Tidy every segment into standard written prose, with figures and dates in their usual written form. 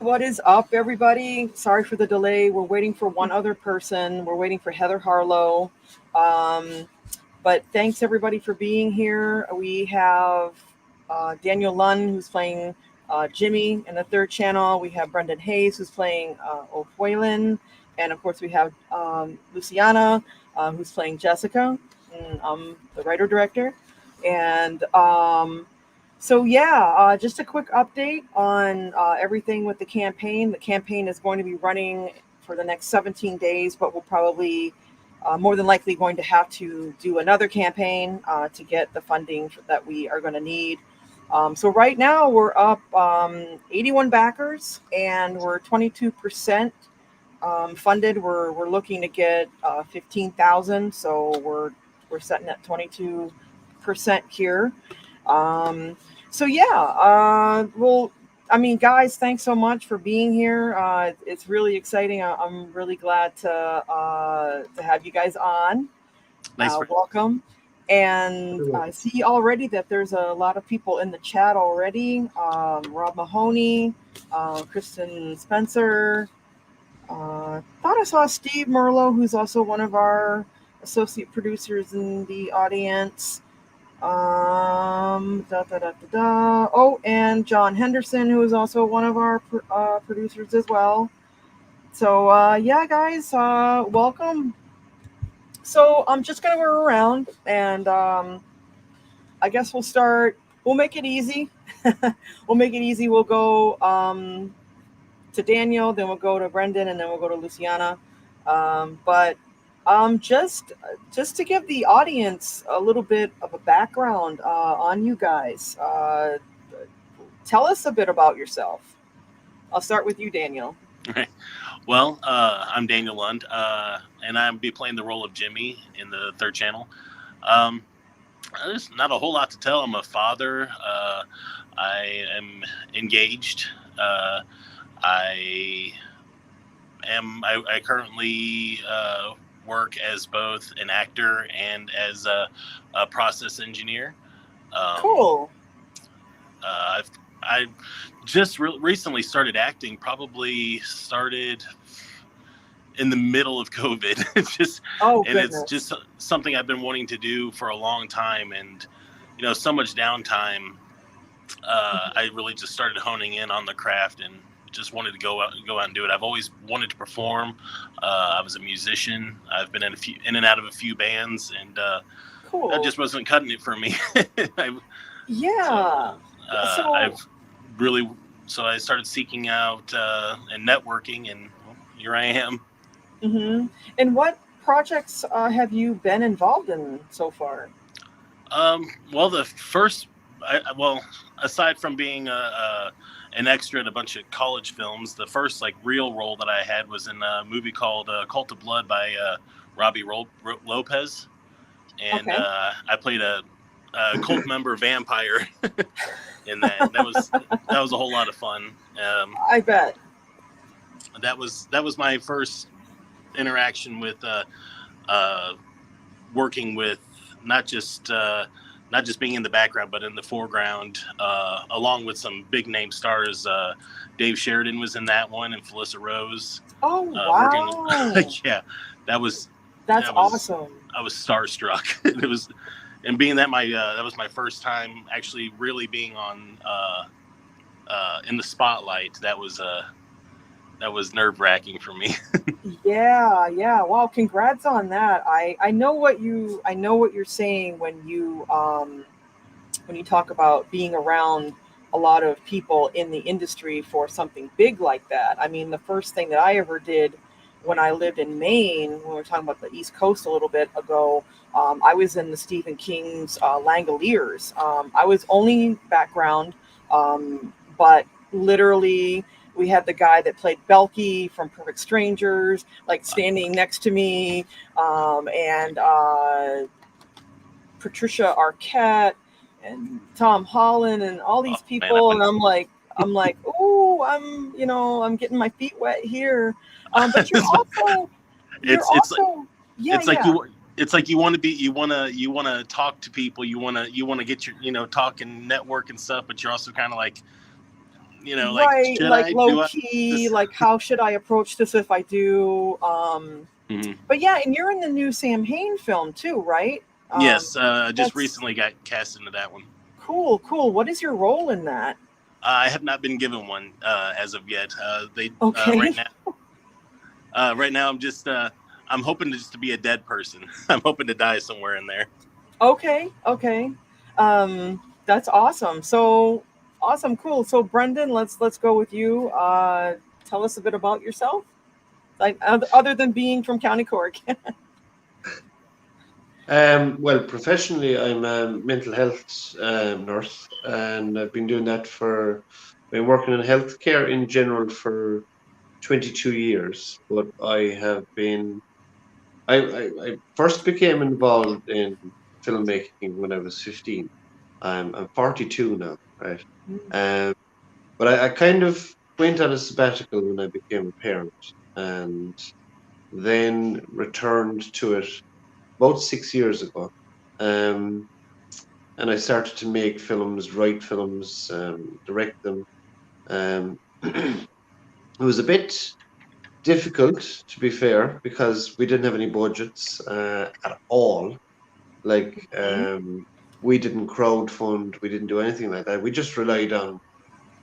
What is up, everybody? Sorry for the delay. We're waiting for one other person. We're waiting for Heather Harlow. Um, but thanks, everybody, for being here. We have Daniel Lunn, who's playing Jimmy in the third channel. We have Brendan Hayes, who's playing O'Whalen. And of course, we have Luciana, who's playing Jessica. And I'm the writer director. And just a quick update on everything with the campaign. The campaign is going to be running for the next 17 days, but we'll probably more than likely going to have to do another campaign to get the funding that we are going to need. So right now we're up 81 backers and we're 22% funded. We're looking to get 15,000, so we're setting at 22% here. Um, well, I mean, guys, thanks so much for being here. It's really exciting. I'm really glad to have you guys on. Nice. Welcome. And I see already that there's a lot of people in the chat already. Rob Mahoney, Kristen Spencer. Thought I saw Steve Merlo, who's also one of our associate producers in the audience. Oh, and John Henderson, who is also one of our producers as well. So guys, welcome. So I'm just gonna go around, and I guess we'll start. We'll make it easy. We'll make it easy. We'll go to Daniel, then we'll go to Brendan, and then we'll go to Luciana. But just to give the audience a little bit of a background on you guys, tell us a bit about yourself. I'll start with you, Daniel. Well, I'm Daniel Lund, and I'll be playing the role of Jimmy in the third channel. There's not a whole lot to tell. I'm a father. I am engaged. I currently work as both an actor and as a process engineer. Cool. I just recently started acting. Probably started in the middle of COVID. It's just something I've been wanting to do for a long time, and so much downtime. I really just started honing in on the craft and just wanted to go out and do it. I've always wanted to perform. I was a musician. I've been in and out of a few bands, and cool. That just wasn't cutting it for me. So I started seeking out and networking, and here I am. Mm-hmm. And what projects have you been involved in so far? Well, the first, aside from being an extra in a bunch of college films, the first real role that I had was in a movie called Cult of Blood by Robbie Lopez, and I played a cult member vampire in that. That was a whole lot of fun. I bet. That was my first interaction with working with not just being in the background, but in the foreground, along with some big name stars. Dave Sheridan was in that one, and Felissa Rose. Oh, wow. That's awesome. I was starstruck. And being that that was my first time actually really being on in the spotlight. That was nerve-wracking for me. Yeah. Wow, congrats on that. I know what you're saying when you talk about being around a lot of people in the industry for something big like that. I mean, the first thing that I ever did when I lived in Maine, when we were talking about the East Coast a little bit ago, I was in the Stephen King's Langoliers. I was only background, but literally we had the guy that played Belky from Perfect Strangers, standing next to me, and Patricia Arquette and Tom Holland and all these people. Man, and I'm like, oh, I'm getting my feet wet here. But you're also, it's like you want to talk to people, you want to get your, talk and network and stuff, but you're also kind of like, you know, right, like low key, this? like how should I approach this if I do? But yeah, and you're in the new Sam Hain film too, right? Yes, just recently got cast into that one. Cool. What is your role in that? I have not been given one as of yet. Okay. Right now, I'm just I'm hoping to be a dead person. I'm hoping to die somewhere in there. Okay. That's awesome. So awesome, cool. So Brendan, let's go with you. Tell us a bit about yourself, like other than being from County Cork. Well, professionally, I'm a mental health nurse, and I've been doing that been working in healthcare in general for 22 years. But I first became involved in filmmaking when I was 15. I'm 42 now, right? But I kind of went on a sabbatical when I became a parent, and then returned to it about 6 years ago. And I started to make films, write films, direct them. It was a bit difficult, to be fair, because we didn't have any budgets at all. Like, we didn't crowdfund, we didn't do anything like that. We just relied on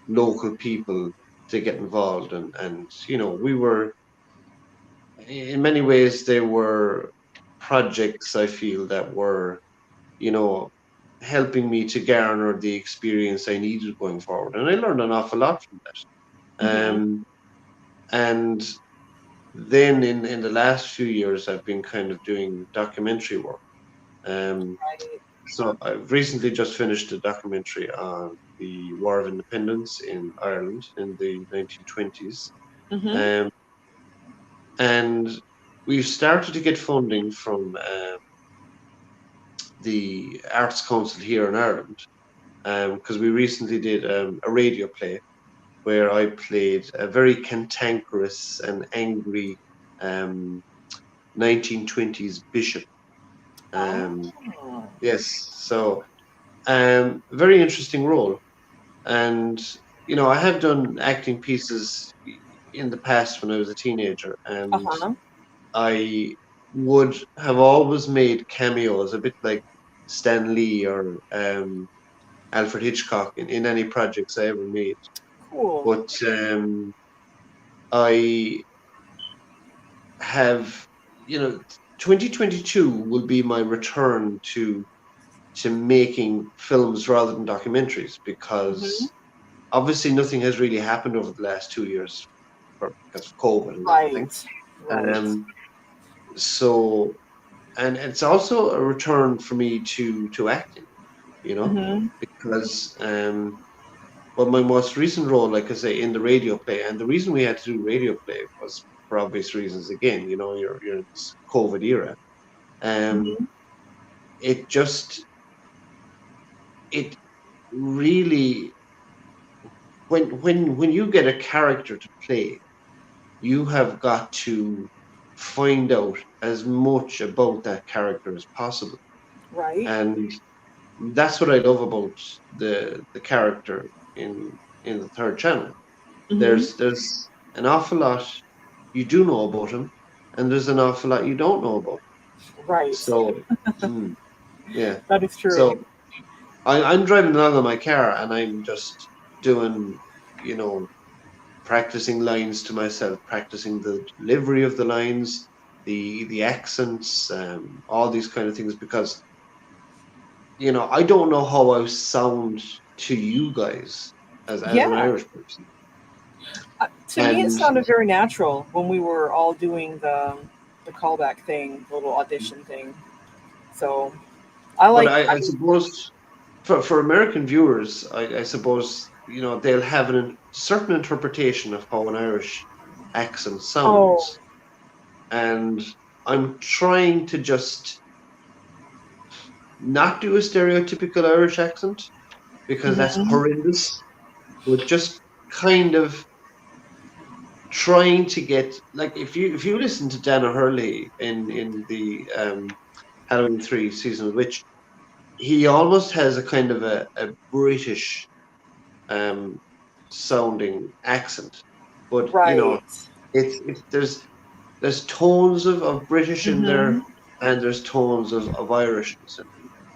local people to get involved. And you know, we were, in many ways, they were projects, I feel, that were, you know, helping me to garner the experience I needed going forward. And I learned an awful lot from that. And then in the last few years, I've been kind of doing documentary work. So I've recently just finished a documentary on the War of Independence in Ireland in the 1920s. And we've started to get funding from the Arts Council here in Ireland, because we recently did a radio play where I played a very cantankerous and angry 1920s bishop. Yes, so very interesting role. And you know, I have done acting pieces in the past when I was a teenager, and I would have always made cameos, a bit like Stan Lee or Alfred Hitchcock in any projects I ever made. Cool. But I have, you know, 2022 will be my return to making films rather than documentaries, because obviously nothing has really happened over the last 2 years because of COVID and everything. So, and it's also a return for me to acting, you know, because well, my most recent role, like I say, in the radio play, and the reason we had to do radio play was for obvious reasons. Again, you know, you're in this COVID era. It really, when you get a character to play, you have got to find out as much about that character as possible. Right. And that's what I love about the character in the Third Channel. There's an awful lot you do know about him, and there's an awful lot you don't know about him. Right. So, yeah. That is true. So I'm driving along in my car, and I'm just doing, you know, practicing lines to myself, practicing the delivery of the lines, the accents, all these kind of things, because, you know, I don't know how I sound to you guys as an Irish person. To me, it sounded very natural when we were all doing the callback thing, the little audition thing. So I suppose for American viewers, I suppose, you know, they'll have a certain interpretation of how an Irish accent sounds. And I'm trying to just not do a stereotypical Irish accent, because that's horrendous. But just kind of trying to get, like, if you listen to Dana Hurley in the Halloween 3 Season of the Witch, he almost has a kind of a British sounding accent, but Right. there's tones of British in there, Mm-hmm. and there's tones of Irish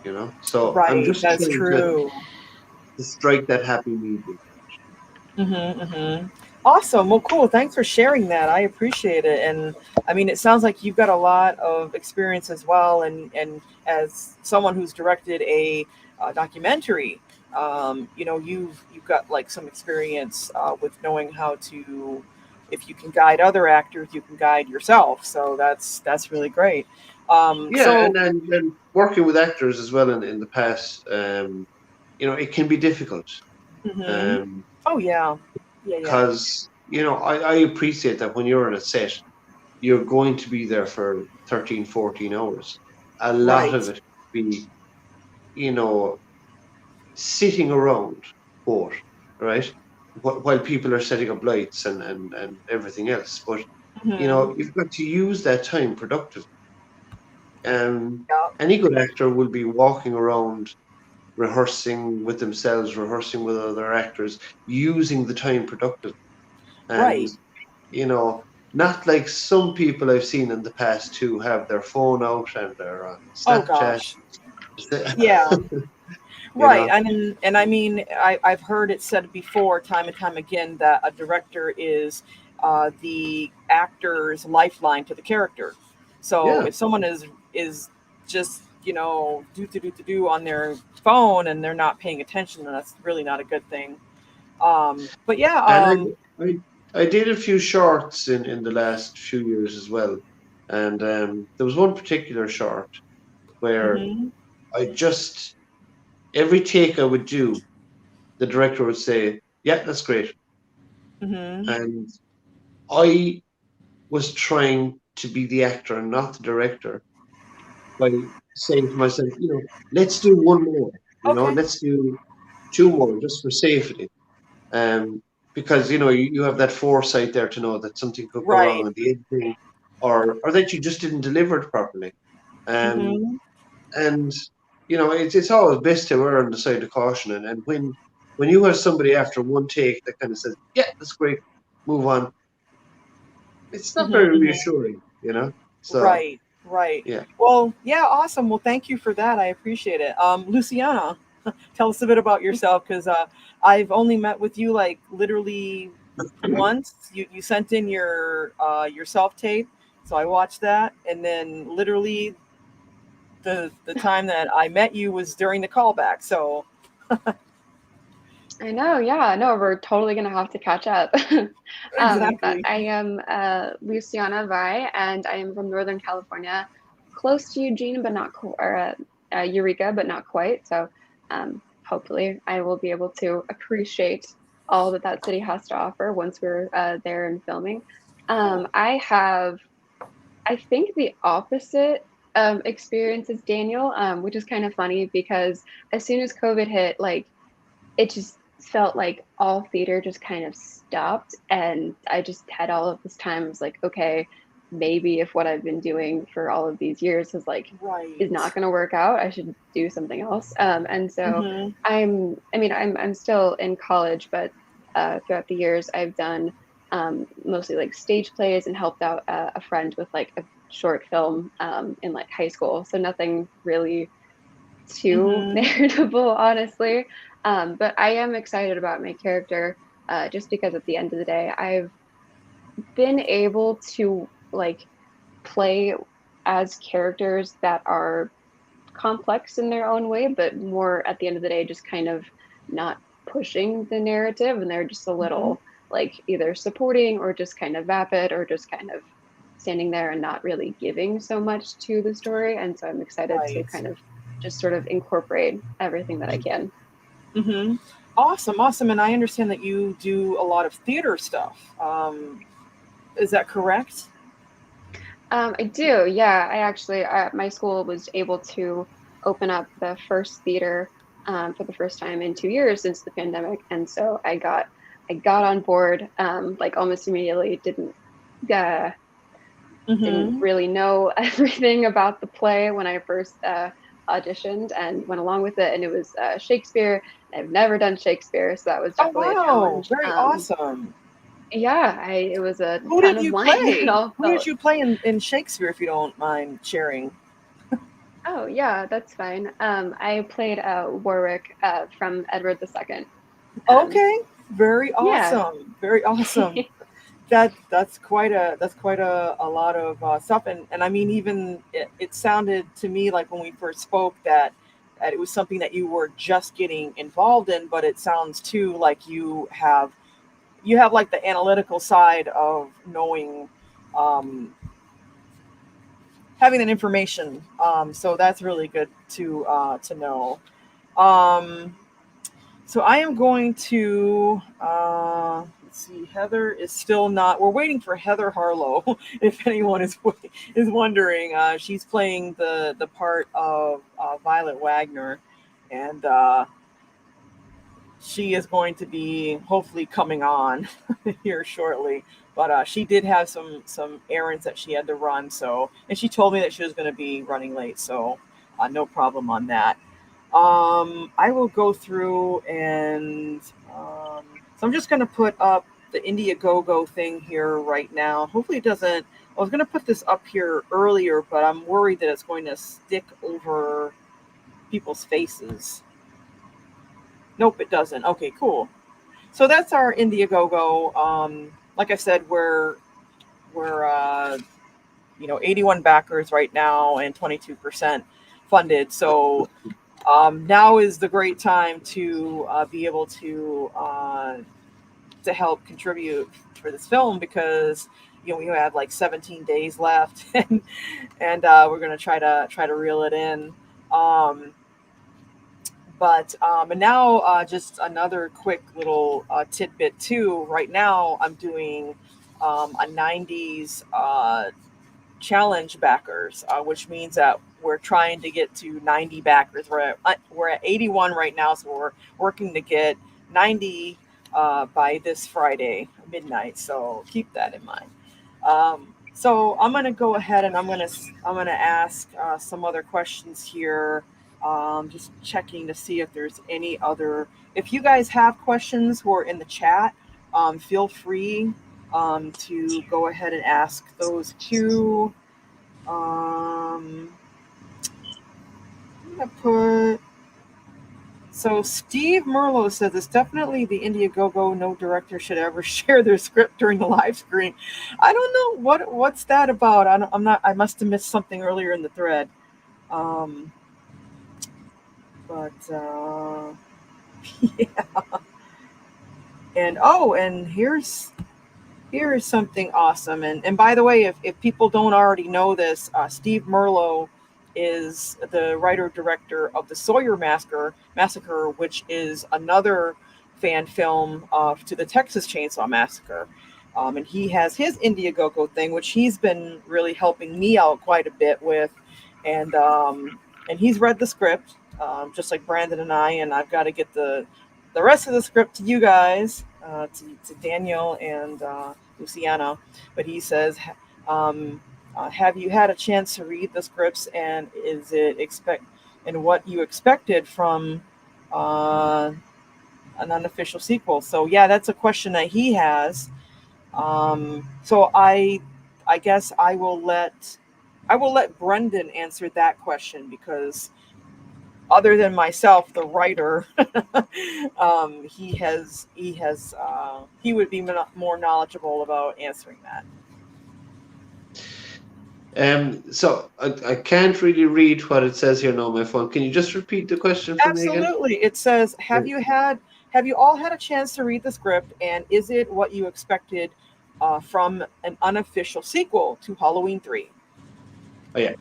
in there, So I'm Right. just That's trying true. to strike that happy medium. Mm-hmm, mm-hmm. Awesome. Well, cool. Thanks for sharing that. I appreciate it. And I mean, it sounds like you've got a lot of experience as well. And as someone who's directed a documentary, you've got like some experience with knowing how to, if you can guide other actors, you can guide yourself. So that's really great. Yeah, and working with actors as well in the past, it can be difficult. Mm-hmm. Um, Oh yeah, yeah, yeah. because I appreciate that when you're on a set, you're going to be there for 13, 14 hours. A lot of Right. it be, sitting around, quote, right? While people are setting up lights and everything else. But, Mm-hmm. you've got to use that time productively. Yeah. Any good actor will be walking around rehearsing with themselves, rehearsing with other actors, using the time productively. And, Right. you know, not like some people I've seen in the past who have their phone out and they're on Oh Snapchat. gosh. Yeah. you Right. know, And I mean, I've heard it said before, time and time again, that a director is the actor's lifeline to the character. So yeah. if someone is just do on their phone and they're not paying attention, then that's really not a good thing. But yeah. And I did a few shorts in the last few years as well. And there was one particular short where Hmm. I just, every take I would do, the director would say, yeah, that's great. Hmm. And I was trying to be the actor and not the director by saying to myself, let's do one more, Okay. let's do two more just for safety. Um, because you have that foresight there to know that something could go wrong Right. in the editing, or that you just didn't deliver it properly. Um, Hmm. and it's always best to err on the side of caution. And when you have somebody after one take that kind of says, "Yeah, that's great, move on," it's not very Hmm. reassuring. So Right, right. yeah. Well, yeah, awesome. Well, thank you for that. I appreciate it. Luciana, tell us a bit about yourself because I've only met with you like literally once. You sent in your self tape, so I watched that, and then literally the time that I met you was during the callback. So I know, yeah, no, we're totally gonna have to catch up. But exactly. I am Luciana Vai, and I am from Northern California, close to Eugene, but not or Eureka, but not quite. So hopefully, I will be able to appreciate all that that city has to offer once we're there and filming. I have, I think, the opposite experience as Daniel, which is kind of funny because as soon as COVID hit, like it just felt like all theater just kind of stopped, and I just had all of this time. I was like, okay, maybe if what I've been doing for all of these years is Right. not going to work out, I should do something else. And so Mm-hmm. I'm still in college, but throughout the years I've done mostly like stage plays and helped out a friend with like a short film in like high school, so nothing really too Mm-hmm. narratable, honestly. But I am excited about my character, just because at the end of the day, I've been able to like play as characters that are complex in their own way, but more at the end of the day, just kind of not pushing the narrative, and they're just a Mm-hmm. little like either supporting or just kind of vapid or just kind of standing there and not really giving so much to the story. And so I'm excited to Right. kind of just sort of incorporate everything that I can. Mm-hmm. Awesome, awesome. And I understand that you do a lot of theater stuff. Is that correct? I do, yeah. I actually, my school was able to open up the first theater for the first time in 2 years since the pandemic, and so I got on board like almost immediately. Didn't Mm-hmm. really know everything about the play when I first auditioned and went along with it, and it was Shakespeare. I've never done Shakespeare, so that was definitely a challenge. Very awesome. Yeah, it was a Who ton did of you wine. play? Who did you play in Shakespeare, if you don't mind sharing? Oh yeah, that's fine. I played Warwick from Edward II. Okay, very Yeah. awesome. Very awesome. That's quite a lot of stuff, and I mean, even it sounded to me like when we first spoke that it was something that you were just getting involved in, but it sounds too like you have like the analytical side of knowing, having that information. So that's really good to know. Um, so I am going to let's see. Heather is still not. We're waiting for Heather Harlow. If anyone is wondering, she's playing the part of Violet Wagner, and she is going to be hopefully coming on here shortly. But she did have some errands that she had to run. So, and she told me that she was going to be running late. So, no problem on that. I will go through and so I'm just going to put up the Indiegogo thing here right now. Hopefully it doesn't. I was going to put this up here earlier, but I'm worried that it's going to stick over people's faces. Nope, it doesn't. Okay, cool. So that's our Indiegogo. Like I said, we're 81 backers right now and 22% funded. So now is the great time to be able to help contribute for this film, because we have like 17 days left, and we're going to try to reel it in. And now just another quick little tidbit too. Right now I'm doing a 90s challenge backers, which means that we're trying to get to 90 backers. We're at 81 right now, so we're working to get 90 by this Friday midnight. So keep that in mind. So I'm going to go ahead and I'm going to ask some other questions here. Just checking to see if there's any other. If you guys have questions who are in the chat, feel free to go ahead and ask those too. I'm gonna put. So Steve Merlo says it's definitely the Indiegogo. No director should ever share their script during the live screen. I don't know what's that about. I must have missed something earlier in the thread. Yeah. And here is something awesome. And by the way, if people don't already know this, Steve Merlo is the writer-director of the Sawyer Massacre, which is another fan film to the Texas Chainsaw Massacre. And he has his Indiegogo thing, which he's been really helping me out quite a bit with. And he's read the script, just like Brandon and I've got to get the rest of the script to you guys, to Daniel and Luciana. But he says, have you had a chance to read the scripts, and is it what you expected from an unofficial sequel? So yeah, that's a question that he has. So I guess I will let Brendan answer that question, because other than myself, the writer, he would be more knowledgeable about answering that. So I can't really read what it says here now on my phone. Can you just repeat the question for me again? Absolutely. It says, have you all had a chance to read the script, and is it what you expected from an unofficial sequel to Halloween 3? Oh yeah.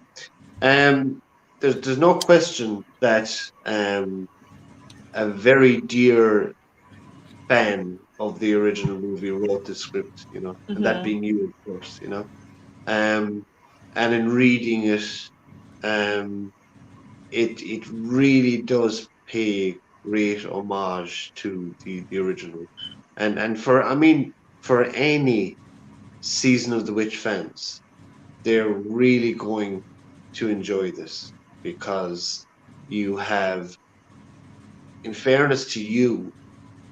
There's no question that a very dear fan of the original movie wrote the script, and that being you, of course, and in reading it, it really does pay great homage to the original, and for any Season of the Witch fans, they're really going to enjoy this, because you have, in fairness to you,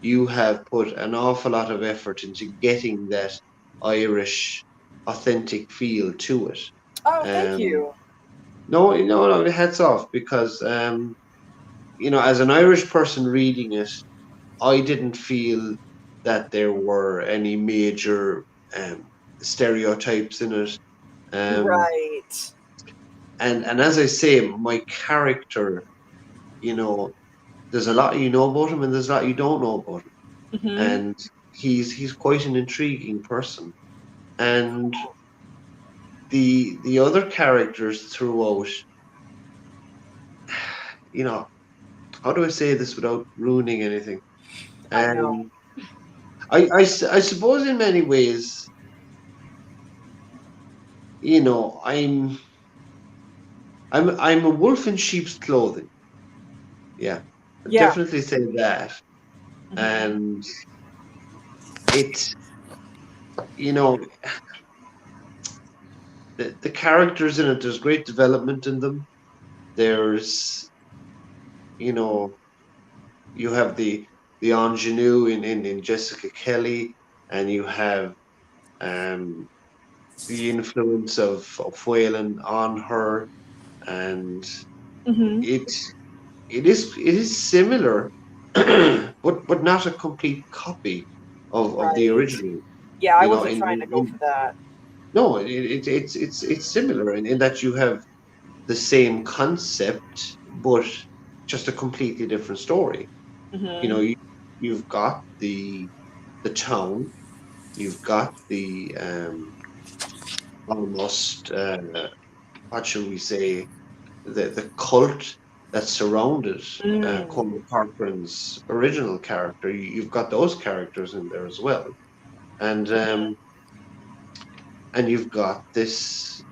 you have put an awful lot of effort into getting that Irish authentic feel to it. Oh, thank you. No, hats off, because as an Irish person reading it, I didn't feel that there were any major stereotypes in it. Right. And as I say, my character, there's a lot you know about him and there's a lot you don't know about him. Mm-hmm. And he's quite an intriguing person. And the other characters throughout, how do I say this without ruining anything? I know. I suppose in many ways, I'm a wolf in sheep's clothing. Yeah. I'd definitely say that. Mm-hmm. And it, the characters in it, there's great development in them. There's, you have the ingenue in Jessica Kelly, and you have the influence of Whalen on her, and Mm-hmm. it is similar, but not a complete copy of the original. Yeah, I wasn't trying to go for that. No, it's similar in that you have the same concept, but just a completely different story. Mm-hmm. You've got the town, you've got the almost what shall we say, the cult that surrounded Cormac Corcoran's original character. You've got those characters in there as well, and you've got this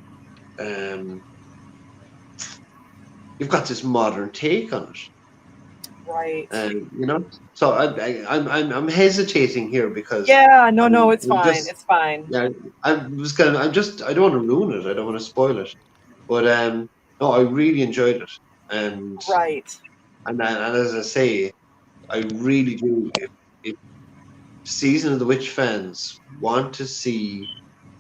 modern take on it. Right. So I'm hesitating here because no, it's fine. It's fine. Yeah, I don't want to ruin it. I don't want to spoil it, but no, I really enjoyed it, and right. And as I say, I really do. If Season of the Witch fans want to see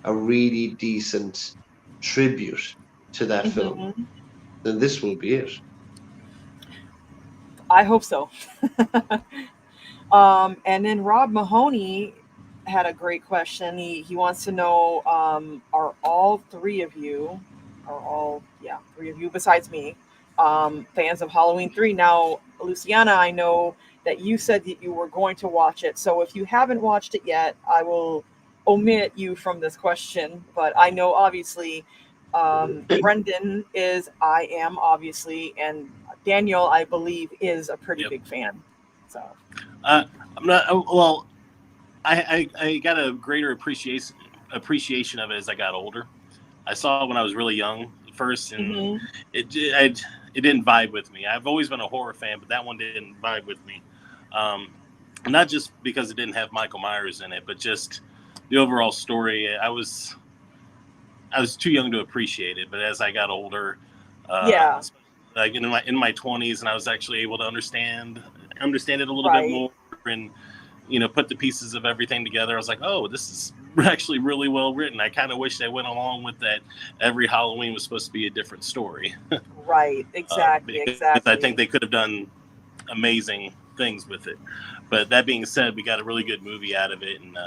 a really decent tribute to that film, then this will be it. I hope so. And then Rob Mahoney had a great question. He wants to know, are all three of you besides me, fans of Halloween 3? Now, Luciana, I know that you said that you were going to watch it. So if you haven't watched it yet, I will omit you from this question. But I know, obviously, Brendan is, I am, obviously, and Daniel, I believe, is a pretty big fan. So I'm not. Well, I got a greater appreciation of it as I got older. I saw it when I was really young at first, and it didn't vibe with me. I've always been a horror fan, but that one didn't vibe with me. Not just because it didn't have Michael Myers in it, but just the overall story. I was too young to appreciate it. But as I got older, like in my 20s, and I was actually able to understand it a little bit more, and put the pieces of everything together. I was like, oh, this is actually really well written. I kind of wish they went along with that. Every Halloween was supposed to be a different story. Right. Exactly. I think they could have done amazing things with it. But that being said, we got a really good movie out of it, and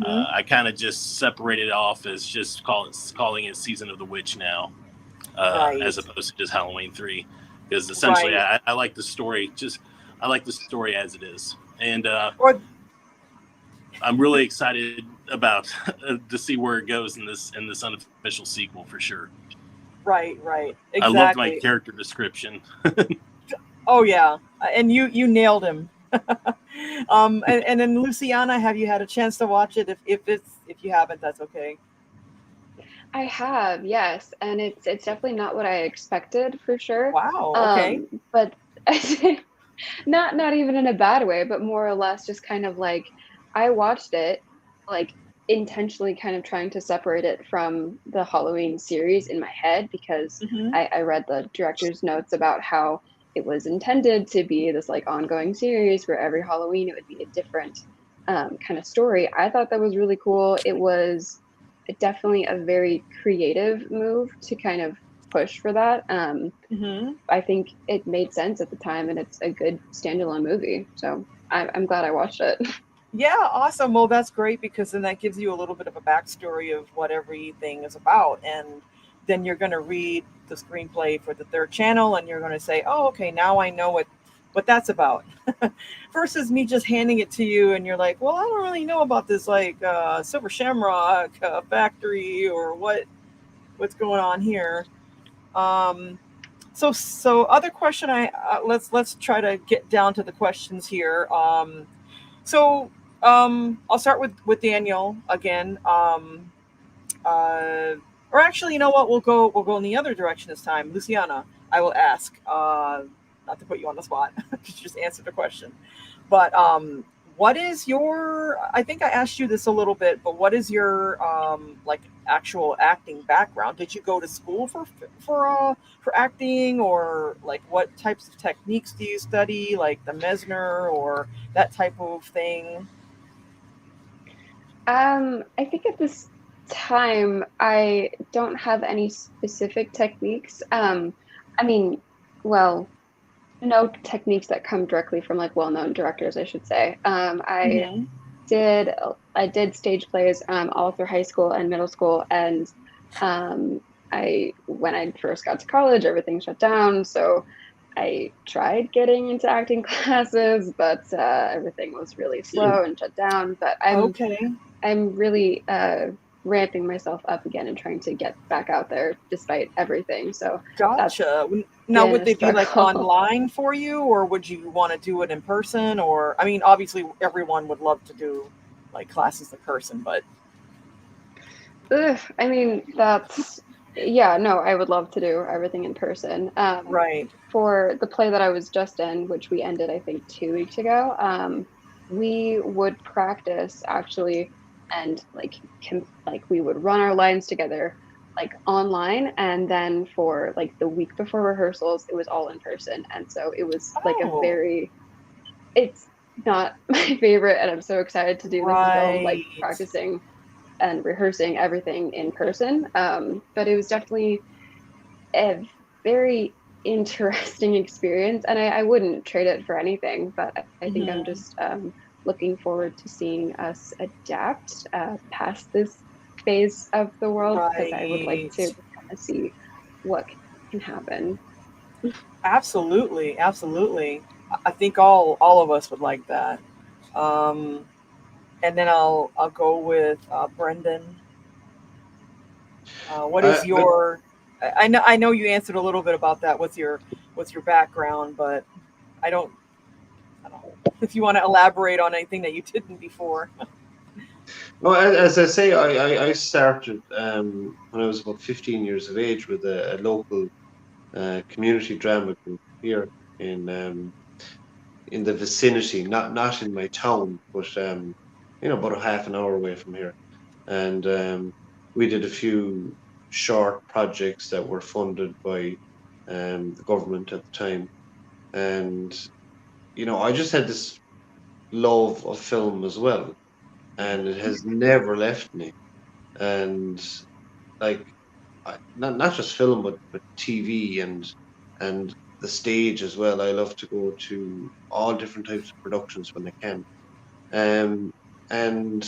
I kind of just separated it off as just calling it Season of the Witch now, as opposed to just Halloween 3, because essentially I like the story. I like the story as it is, and I'm really excited about to see where it goes in this unofficial sequel for sure. Right. Exactly. I loved my character description. Oh yeah, and you nailed him. And then Luciana, have you had a chance to watch it? If you haven't, that's okay. I have, yes, and it's definitely not what I expected, for sure. Wow. Okay. But not even in a bad way, but more or less just kind of like, I watched it like intentionally kind of trying to separate it from the Halloween series in my head, because I read the director's notes about how it was intended to be this like ongoing series where every Halloween it would be a different kind of story. I thought that was really cool. It was definitely a very creative move to kind of push for that. I think it made sense at the time, and it's a good standalone movie. So I'm glad I watched it. Yeah, awesome. Well, that's great because then that gives you a little bit of a backstory of what everything is about. And then you're going to read the screenplay for the third channel and you're going to say, oh, okay, now I know what that's about. Versus me just handing it to you and you're like, well, I don't really know about this like Silver Shamrock factory or what's going on here. So other question let's try to get down to the questions here. I'll start with Daniel again. Or actually, you know what? We'll go in the other direction this time. Luciana, I will ask. Not to put you on the spot, just answer the question. But what is your? I think I asked you this a little bit, but what is your like actual acting background? Did you go to school for acting, or like what types of techniques do you study, like the Messner or that type of thing? I think at this time I don't have any specific techniques. I mean, well, no techniques that come directly from like well-known directors, I should say. I did stage plays all through high school and middle school, and when I first got to college, everything shut down, so I tried getting into acting classes, but everything was really slow and shut down. But I'm really ramping myself up again and trying to get back out there despite everything. So gotcha. Now, would they be like online for you, or would you want to do it in person? Or, I mean, obviously everyone would love to do like classes in person, but I mean, I would love to do everything in person. Right. For the play that I was just in, which we ended, I think 2 weeks ago, we would practice actually, and like we would run our lines together like online, and then for like the week before rehearsals it was all in person, and so it was like it's not my favorite, and I'm so excited to do this as well, like practicing and rehearsing everything in person, but it was definitely a very interesting experience, and I wouldn't trade it for anything, but I think I'm just looking forward to seeing us adapt past this phase of the world, because I would like to kind of see what can happen. Absolutely. I think all of us would like that. And then I'll go with Brendan. What is your? I know you answered a little bit about that. What's your background? But I don't know if you want to elaborate on anything that you didn't before. Well, as I say, I started when I was about 15 years of age with a local community drama group here in the vicinity, not in my town, but about a half an hour away from here. And we did a few short projects that were funded by the government at the time. And I just had this love of film as well, and it has never left me. And like, not just film, but TV and the stage as well. I love to go to all different types of productions when I can. And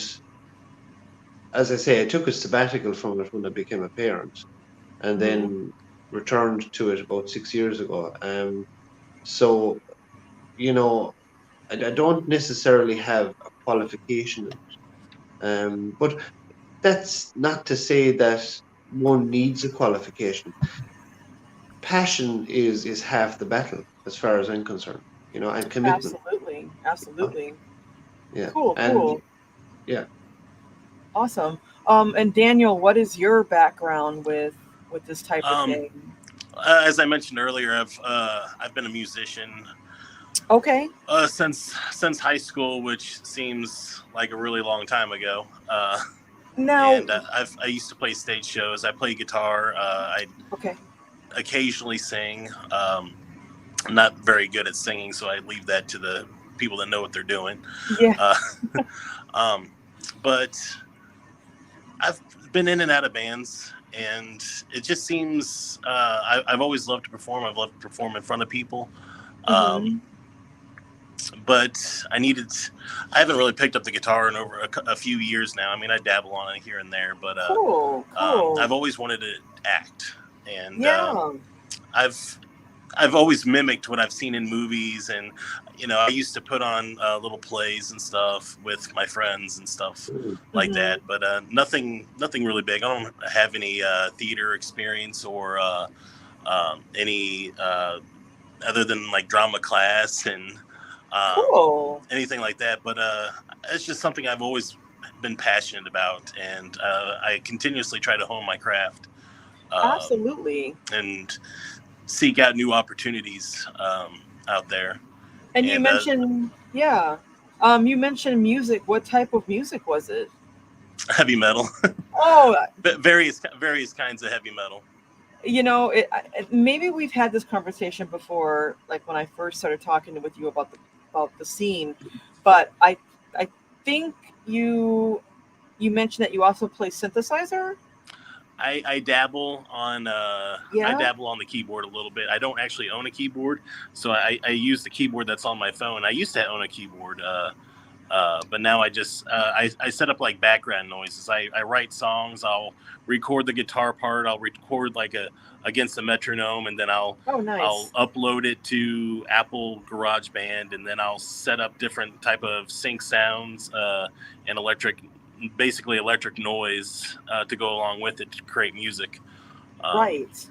as I say, I took a sabbatical from it when I became a parent, and then returned to it about 6 years ago. So, I don't necessarily have a qualification in it. But that's not to say that one needs a qualification. Passion is half the battle, as far as I'm concerned, and commitment. Absolutely. Yeah. Cool. Yeah. Awesome. And Daniel, what is your background with this type of thing? As I mentioned earlier, I've been a musician. Okay. Since high school, which seems like a really long time ago. Now, and I used to play stage shows. I play guitar. I occasionally sing. I'm not very good at singing, so I leave that to the people that know what they're doing. Yeah. But I've been in and out of bands, and it just seems I've always loved to perform. I've loved to perform in front of people. But I haven't really picked up the guitar in over a few years now. I mean, I dabble on it here and there, but cool. I've always wanted to act, and I've always mimicked what I've seen in movies, and I used to put on little plays and stuff with my friends and stuff like that, but nothing really big. I don't have any theater experience or any other than like drama class and anything like that, but it's just something I've always been passionate about, and I continuously try to hone my craft. Absolutely. And seek out new opportunities out there. And you mentioned, you mentioned music. What type of music was it? Heavy metal. various kinds of heavy metal. Maybe we've had this conversation before, like when I first started talking with you about the scene, but I think you mentioned that you also play synthesizer. I dabble on I dabble on the keyboard a little bit. I don't actually own a keyboard, so I use the keyboard that's on my phone. I used to own a keyboard, but now I just I set up like background noises. I write songs. I'll record the guitar part. I'll record like against a metronome, and then I'll upload it to Apple GarageBand, and then I'll set up different type of sync sounds and electric noise to go along with it to create music. Right.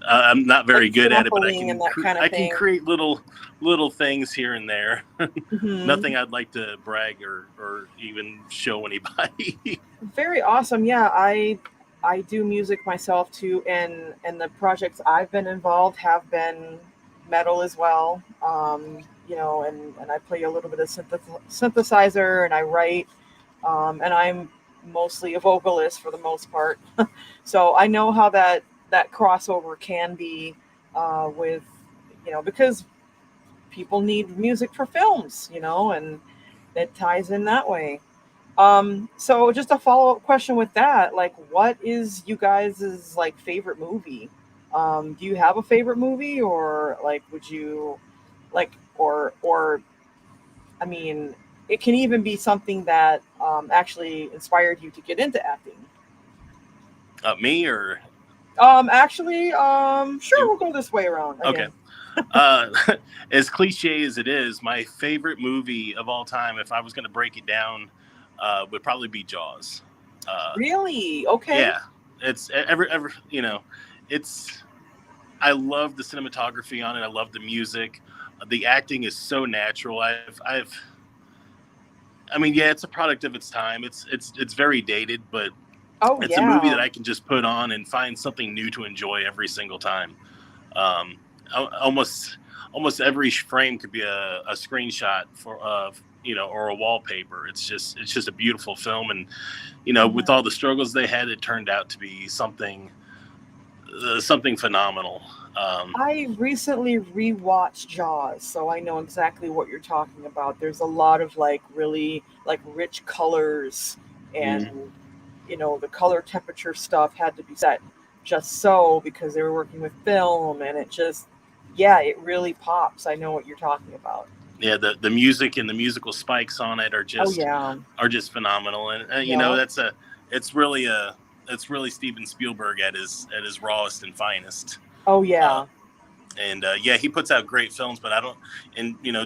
I'm not very good at it, but I can create little things here and there. Nothing I'd like to brag or even show anybody. Very awesome. Yeah, I do music myself too, and the projects I've been involved have been metal as well. And I play a little bit of synthesizer, and I write. And I'm mostly a vocalist for the most part. So I know how that crossover can be with, because people need music for films, and it ties in that way. So just a follow-up question with that, like, what is you guys' like favorite movie? Do you have a favorite movie, or like, would you like, or I mean, it can even be something that actually inspired you to get into acting. Me or? Sure, we'll go this way around. Okay. As cliche as it is, my favorite movie of all time, if I was going to break it down, would probably be Jaws. Really? Okay. Yeah. It's I love the cinematography on it. I love the music. The acting is so natural. It's a product of its time. It's very dated, but it's a movie that I can just put on and find something new to enjoy every single time. Almost every frame could be a screenshot for or a wallpaper. It's just a beautiful film, and with all the struggles they had, it turned out to be something phenomenal. I recently rewatched Jaws, so I know exactly what you're talking about. There's a lot of like really like rich colors, and the color temperature stuff had to be set just so, because they were working with film, and it really pops. I know what you're talking about. Yeah, the music and the musical spikes on it are just phenomenal, and it's really Steven Spielberg at his rawest and finest. Oh yeah. And he puts out great films, but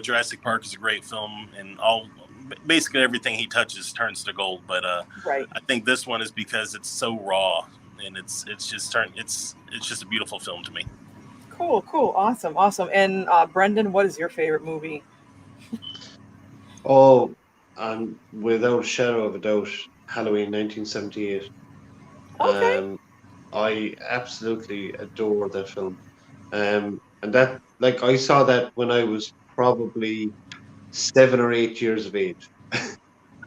Jurassic Park is a great film, and basically everything he touches turns to gold. But right. I think this one is because it's so raw, and it's just a beautiful film to me. Cool, awesome. And Brendan, what is your favorite movie? Oh, without a shadow of a doubt, Halloween 1978. Okay. I absolutely adore that film. And that, like, I saw that when I was probably 7 or 8 years of age.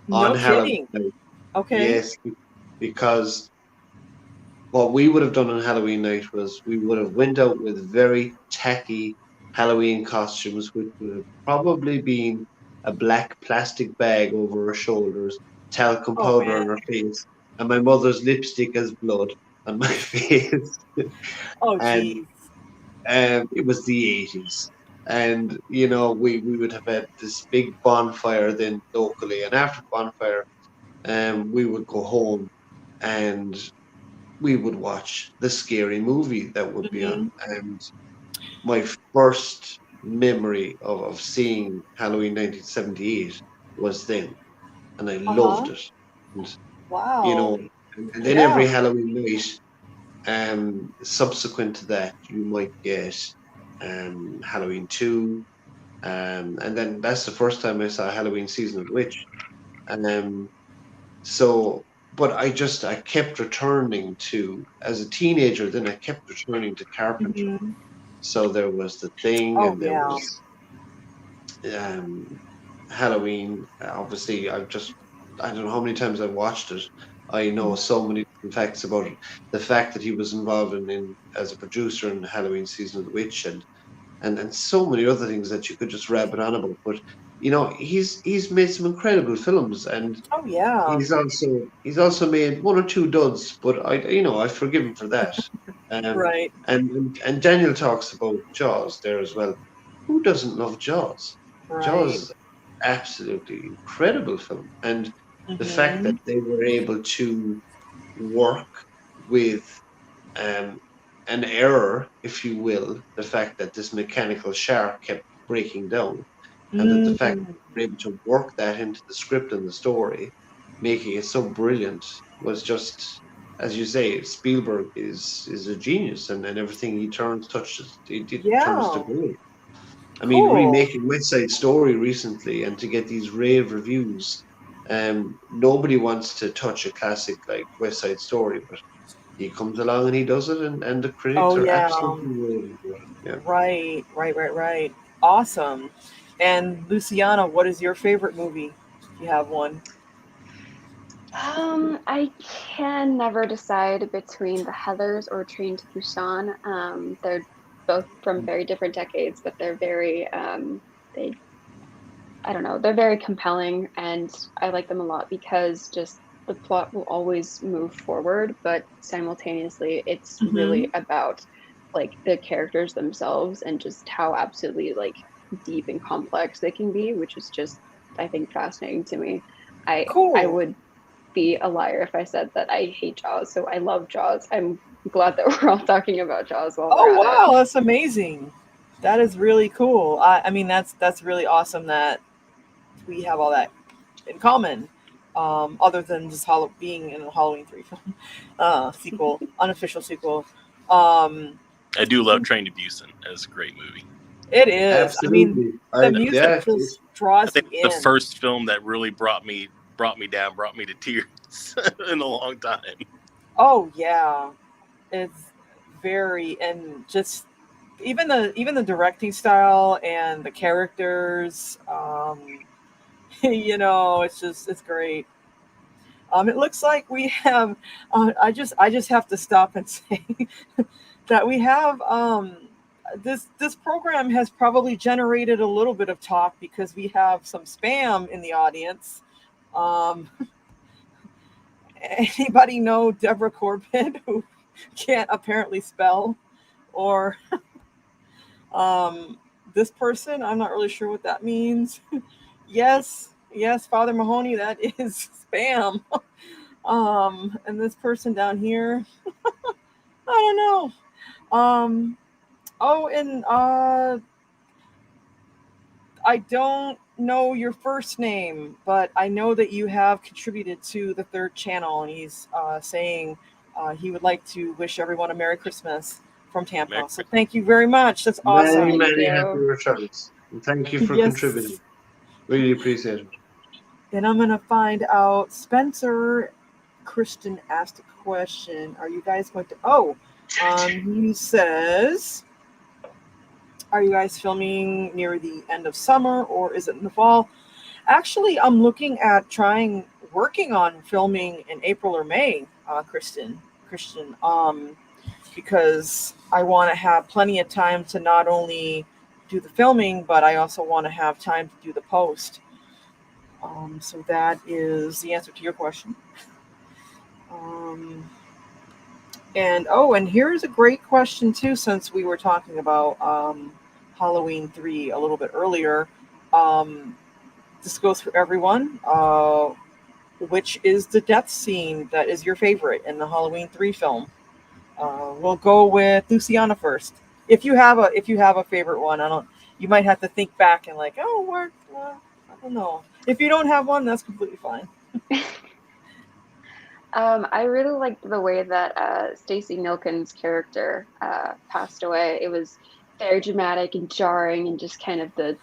No kidding. Halloween. Okay. Yes, because what we would have done on Halloween night was we would have went out with very tacky Halloween costumes, which would have probably been a black plastic bag over her shoulders, talcum Oh, powder on man. her face, and my mother's lipstick as blood on my face. Oh, And geez. it was the 80s. And, we would have had this big bonfire then locally. And after bonfire, we would go home and we would watch the scary movie that would be on. And my first memory of seeing Halloween 1978 was then. And I loved it. And, Wow. and then every Halloween night, subsequent to that, you might get Halloween 2. And then that's the first time I saw Halloween Season of the Witch. And but I kept returning to, as a teenager, then I kept returning to Carpenter. So there was The Thing, and there was Halloween. Obviously, I don't know how many times I've watched it. I know so many facts about it. The fact that he was involved in as a producer in Halloween Season of the Witch, and so many other things that you could just rabbit on about. But he's made some incredible films, and he's also made one or two duds. But I forgive him for that. Right. And Daniel talks about Jaws there as well. Who doesn't love Jaws? Right. Jaws, absolutely incredible film, and the fact that they were able to work with an error, if you will, the fact that this mechanical shark kept breaking down, and that the fact that they were able to work that into the script and the story, making it so brilliant, was just, as you say, Spielberg is a genius, and everything he turns to gold. I mean, remaking West Side Story recently, and to get these rave reviews, nobody wants to touch a classic like West Side Story, but he comes along and he does it, and the critics are absolutely raving for it. Yeah. Right. Awesome. And Luciana, what is your favorite movie? If you have one. I can never decide between The Heathers or Train to Busan. They're both from very different decades, but they're very, they're very compelling, and I like them a lot because just the plot will always move forward, but simultaneously it's really about like the characters themselves and just how absolutely like deep and complex they can be, which is just, I think, fascinating to me. I would be a liar if I said that I hate Jaws, so I love Jaws. I'm glad that we're all talking about Jaws while we're at it. That's amazing. That is really cool. I mean, that's really awesome that we have all that in common, other than just being in a Halloween 3 film sequel, unofficial sequel. I do love Train to Busan. It's a great movie. It is. Absolutely. I mean, the music just draws you in. The first film that really brought me to tears in a long time. Oh yeah, it's very, and just even the directing style and the characters. It's great. It looks like we have. I just have to stop and say that we have. This program has probably generated a little bit of talk because we have some spam in the audience. Anybody know Deborah Corbett, who can't apparently spell, or this person? I'm not really sure what that means. Yes, Father Mahoney, that is spam. And this person down here, I don't know. I don't know your first name, but I know that you have contributed to the third channel, and he's saying he would like to wish everyone a Merry Christmas from Tampa. So thank you very much. That's awesome. Many happy returns. And thank you for contributing. Really appreciate it. And I'm going to find out. Spencer Christian asked a question. Are you guys going to... he says, are you guys filming near the end of summer, or is it in the fall? Actually, I'm looking at working on filming in April or May, Christian, because I want to have plenty of time to not only do the filming, but I also want to have time to do the post. So that is the answer to your question. And here's a great question too, since we were talking about Halloween 3 a little bit earlier. This goes for everyone. Which is the death scene that is your favorite in the Halloween 3 film? We'll go with Luciana first. If you have a favorite one, you might have to think back and like, I don't know. If you don't have one, that's completely fine. I really liked the way that Stacey Milken's character passed away. It was very dramatic and jarring, and just kind of the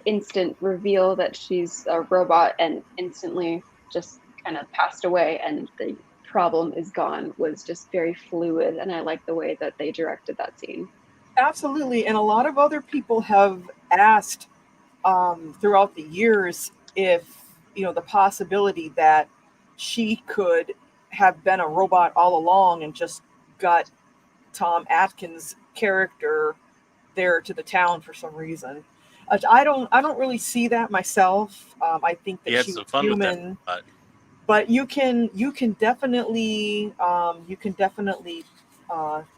instant reveal that she's a robot and instantly just kind of passed away and the problem is gone was just very fluid, and I like the way that they directed that scene. Absolutely, and a lot of other people have asked throughout the years if the possibility that she could have been a robot all along and just got Tom Atkins' character there to the town for some reason. I don't really see that myself. I think that she's human, but you can definitely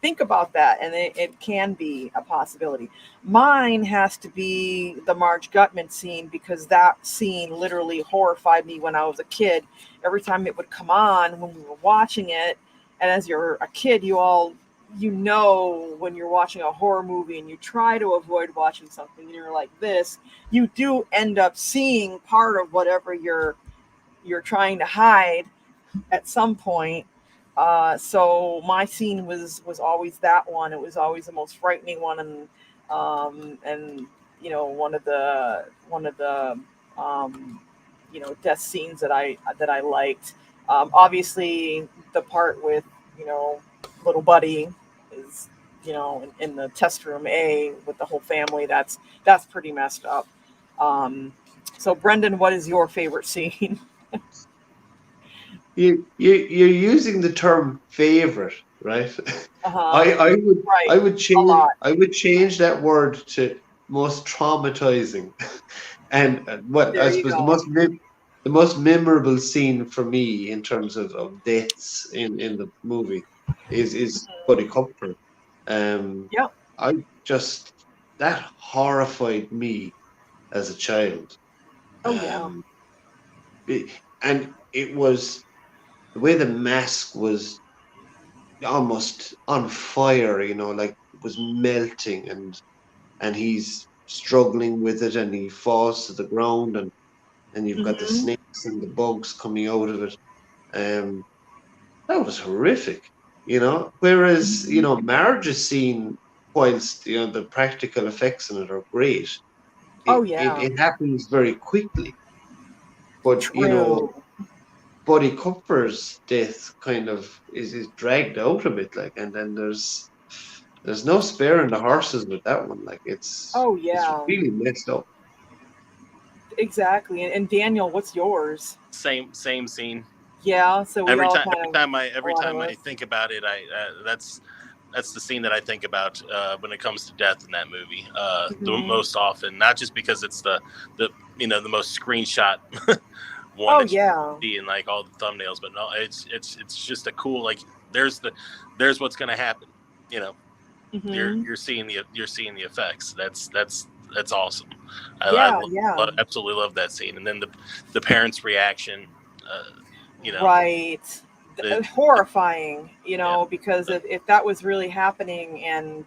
think about that, and it can be a possibility. Mine has to be the Marge Gutman scene, because that scene literally horrified me when I was a kid. Every time it would come on when we were watching it, and as you're a kid, when you're watching a horror movie and you try to avoid watching something and you're like this, you do end up seeing part of whatever you're trying to hide at some point. So my scene was always that one. It was always the most frightening one, and one of the death scenes that I liked. Obviously, the part with little Buddy is in the test room A with the whole family. That's pretty messed up. So Brendan, what is your favorite scene? You're using the term favorite, right? I would change that word to most traumatizing. And what I suppose the most memorable scene for me in terms of deaths in the movie is Buddy Cooper. That horrified me as a child. And it was the way the mask was almost on fire, like it was melting, and he's struggling with it, and he falls to the ground, and you've got the snakes and the bugs coming out of it. That was horrific, Whereas, Marge's scene, whilst the practical effects in it are great, it happens very quickly. But True. Buddy Cooper's death kind of is dragged out a bit, and then there's no sparing the horses with that one. It's really messed up. Exactly. And Daniel, what's yours? Same scene. Yeah. So every time I think about it, that's the scene that I think about when it comes to death in that movie. The most often, not just because it's the most screenshot one you see in all the thumbnails, but no, it's just a cool, there's what's going to happen. You're seeing the effects. That's awesome. I absolutely love that scene. And then the parents' reaction, right. Horrifying, because if that was really happening, and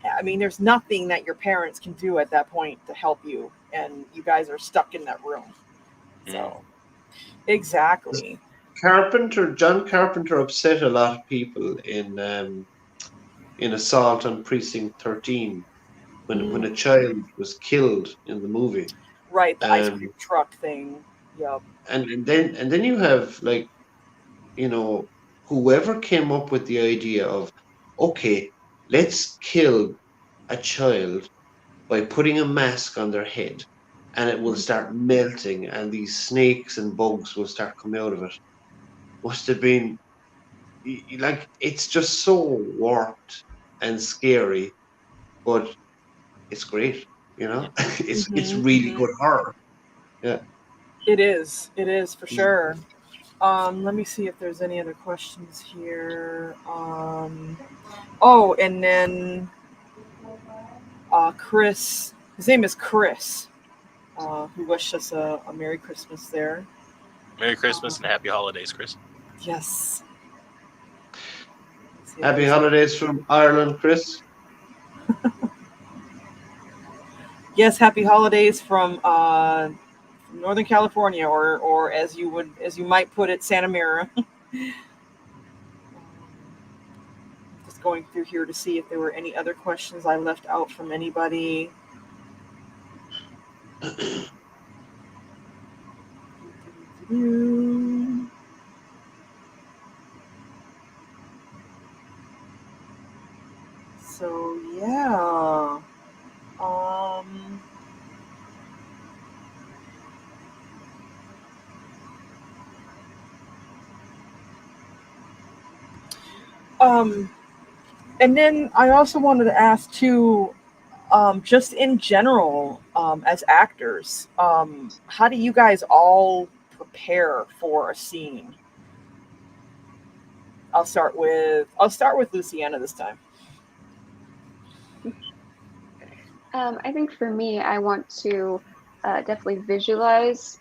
I mean, there's nothing that your parents can do at that point to help you, and you guys are stuck in that room. So, exactly. John Carpenter upset a lot of people in Assault on Precinct 13 when a child was killed in the movie. Right, the ice cream truck thing. Yep. And then you have whoever came up with the idea of, okay, let's kill a child by putting a mask on their head, and it will start melting, and these snakes and bugs will start coming out of it. Must have been it's just so warped and scary, but it's great. You know, it's really good horror. Yeah, it is for sure. Let me see if there's any other questions here. Oh, and then Chris, his name is Chris, who wished us a Merry Christmas there. Merry Christmas and Happy Holidays, Chris. Yes. Happy holidays from Ireland, Chris. Yes, happy holidays from Northern California, or as you might put it, Santa Mira. Just going through here to see if there were any other questions I left out from anybody. So yeah. And then I also wanted to ask too, just in general, as actors, how do you guys all prepare for a scene? I'll start with Luciana this time. I think for me, I want to definitely visualize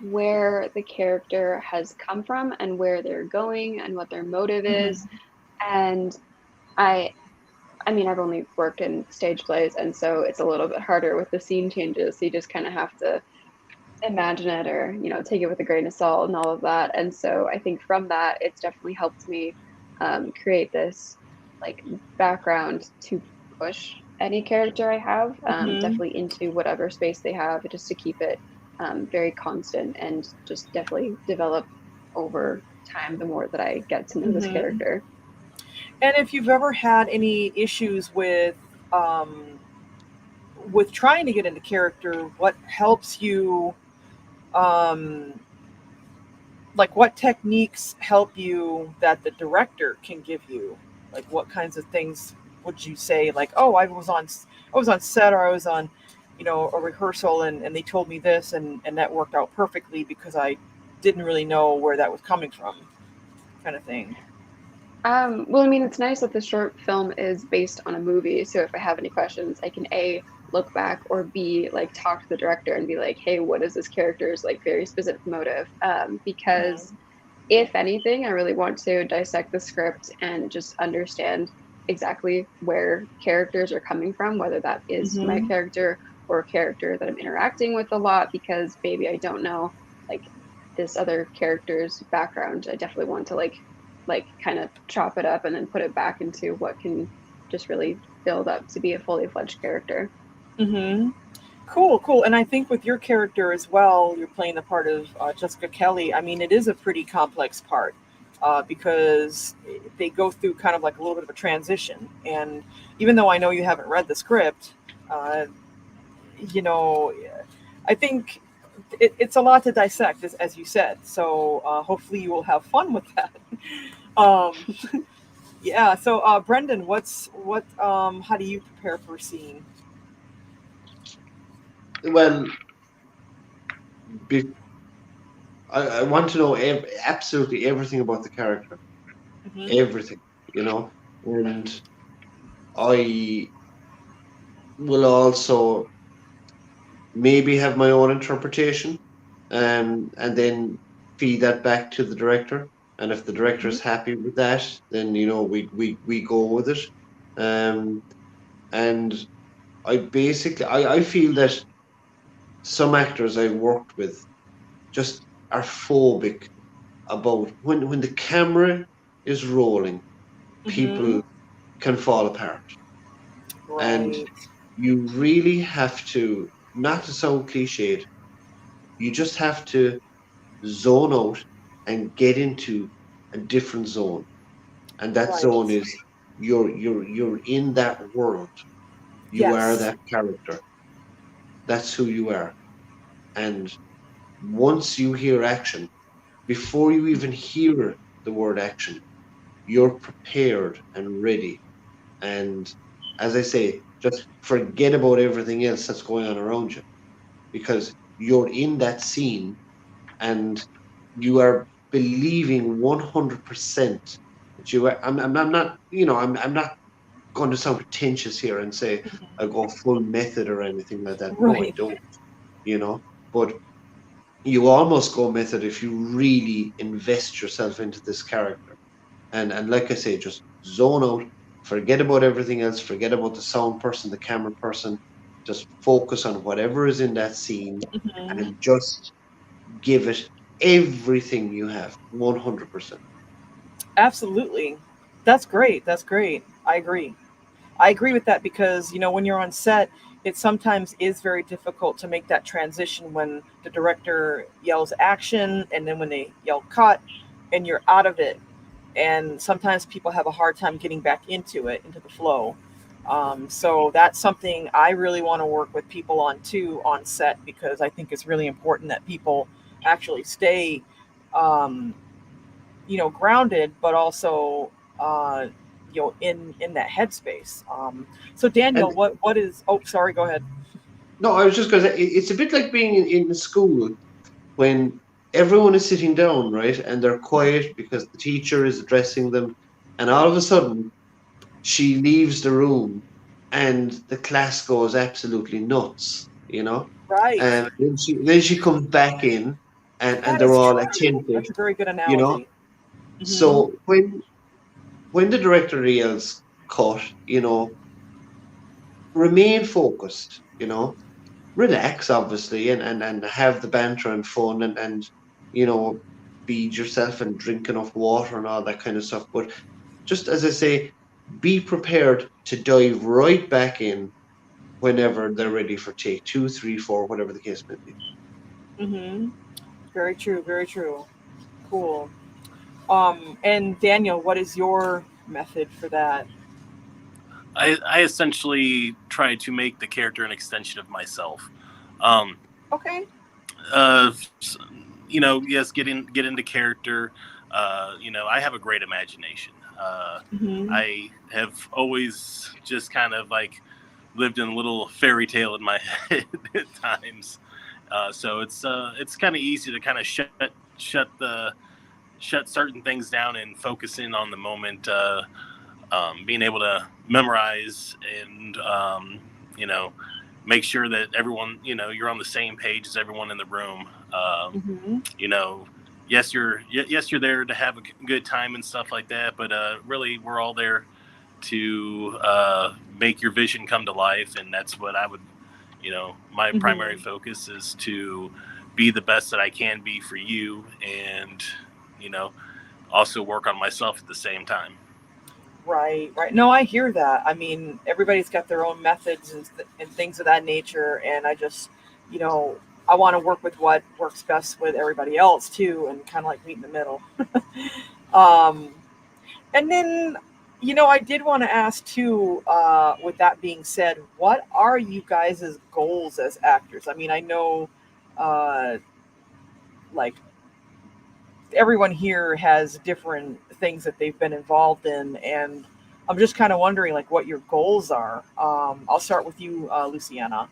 where the character has come from and where they're going and what their motive is. And I mean, I've only worked in stage plays, and so it's a little bit harder with the scene changes. So you just kind of have to imagine it, or, you know, take it with a grain of salt and all of that. And so I think from that, it's definitely helped me create this like background to push any character I have definitely into whatever space they have, just to keep it very constant and just definitely develop over time the more that I get to know this character. And if you've ever had any issues with trying to get into character, what helps you, like what techniques help you that the director can give you? Like what kinds of things would you say, like, oh, I was on set, or I was on, you know, a rehearsal and they told me this and that worked out perfectly because I didn't really know where that was coming from, kind of thing. Well, I mean, it's nice that the short film is based on a movie. So if I have any questions, I can A, look back, or B, like talk to the director and be like, hey, what is this character's like very specific motive? Because if anything, I really want to dissect the script and just understand exactly where characters are coming from, whether that is my character or a character that I'm interacting with a lot, because maybe I don't know like this other character's background. I definitely want to like kind of chop it up and then put it back into what can just really build up to be a fully fledged character. Cool. And I think with your character as well, you're playing the part of Jessica Kelly. I mean, it is a pretty complex part because they go through kind of like a little bit of a transition. And even though I know you haven't read the script, you know, I think it's a lot to dissect, as you said. So hopefully you will have fun with that. Yeah. So Brendan, how do you prepare for a scene? Well, I want to know absolutely everything about the character, everything, you know, and I will also maybe have my own interpretation, and then feed that back to the director. And if the director is happy with that, then, you know, we go with it. And I feel that some actors I've worked with just are phobic about when the camera is rolling, people can fall apart. Right. And you really have to, not to sound cliched, you just have to zone out and get into a different zone. And that zone is you're in that world. You are that character. That's who you are. And once you hear action, before you even hear the word action, you're prepared and ready. And as I say, just forget about everything else that's going on around you, because you're in that scene and you are believing 100% that you are. I'm not, I'm not going to sound pretentious here and say I go full method or anything like that. No, I Right. don't. But you almost go method if you really invest yourself into this character. And like I say, just zone out, forget about everything else, forget about the sound person, the camera person, just focus on whatever is in that scene Mhm. and just give it everything you have, 100%. Absolutely. That's great. That's great. I agree. I agree with that because, when you're on set, it sometimes is very difficult to make that transition when the director yells action and then when they yell cut and you're out of it. And sometimes people have a hard time getting back into it, into the flow. So that's something I really want to work with people on too on set, because I think it's really important that people actually stay, um, grounded, but also, in that headspace. So And Daniel, what is? Oh, sorry. Go ahead. no, I was just going to say, it's a bit like being in school when everyone is sitting down, right? And they're quiet because the teacher is addressing them. And all of a sudden, she leaves the room and the class goes absolutely nuts. Right. And then she comes back in and That they're is all true. attentive, That's a very good you know. analogy. Hmm. So when the director yells cut, remain focused. Relax obviously and have the banter and fun and you know feed yourself and drink enough water and all that kind of stuff. But just as I say, be prepared to dive right back in whenever they're ready for take two, three, four, whatever the case may be. Hmm. Very true. Very true. Cool. And Daniel, what is your method for that? I essentially try to make the character an extension of myself. Um, Okay. uh, yes, get into character. I have a great imagination. Hmm. I have always just kind of like lived in a little fairy tale in my head at times. So it's kind of easy to kind of shut certain things down and focus in on the moment. Being able to memorize and make sure that everyone you're on the same page as everyone in the room. Hmm. You know, yes you're there to have a good time and stuff like that, but really we're all there to make your vision come to life, and that's what I would my primary Hmm. focus is to be the best that I can be for you, and you know also work on myself at the same time. Right, right. No, I hear that. I mean, everybody's got their own methods and things of that nature, and I just, you know, I want to work with what works best with everybody else too, and kind of like meet in the middle. um, and then, I did want to ask too. With that being said, what are you guys' goals as actors? I mean, I know, uh, like everyone here has different things that they've been involved in, and I'm just kind of wondering like what your goals are. I'll start with you, Luciana.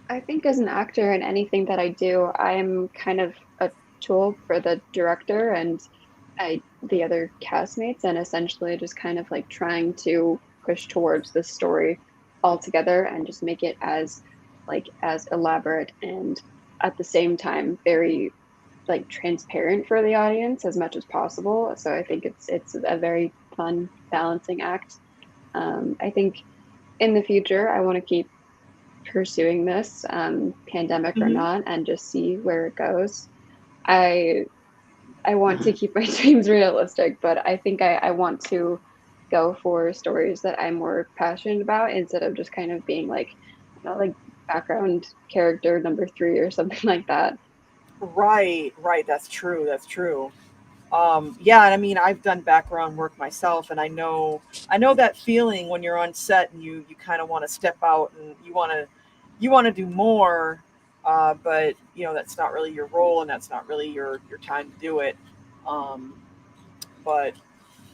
I think as an actor in anything that I do, I'm kind of a tool for the director and the other castmates, and essentially just kind of like trying to push towards the story altogether and just make it as elaborate and at the same time very like transparent for the audience as much as possible. So I think it's a very fun balancing act. I think in the future I want to keep pursuing this, pandemic or Hmm. not, and just see where it goes. I I want to keep my dreams realistic, but I think I want to go for stories that I'm more passionate about instead of just kind of being like, like background character number three or something like that. Right, right. That's true. That's true. Yeah, and I mean, I've done background work myself, and I know that feeling when you're on set and you kind of want to step out and you want to do more, but that's not really your role and that's not really your time to do it. Um, but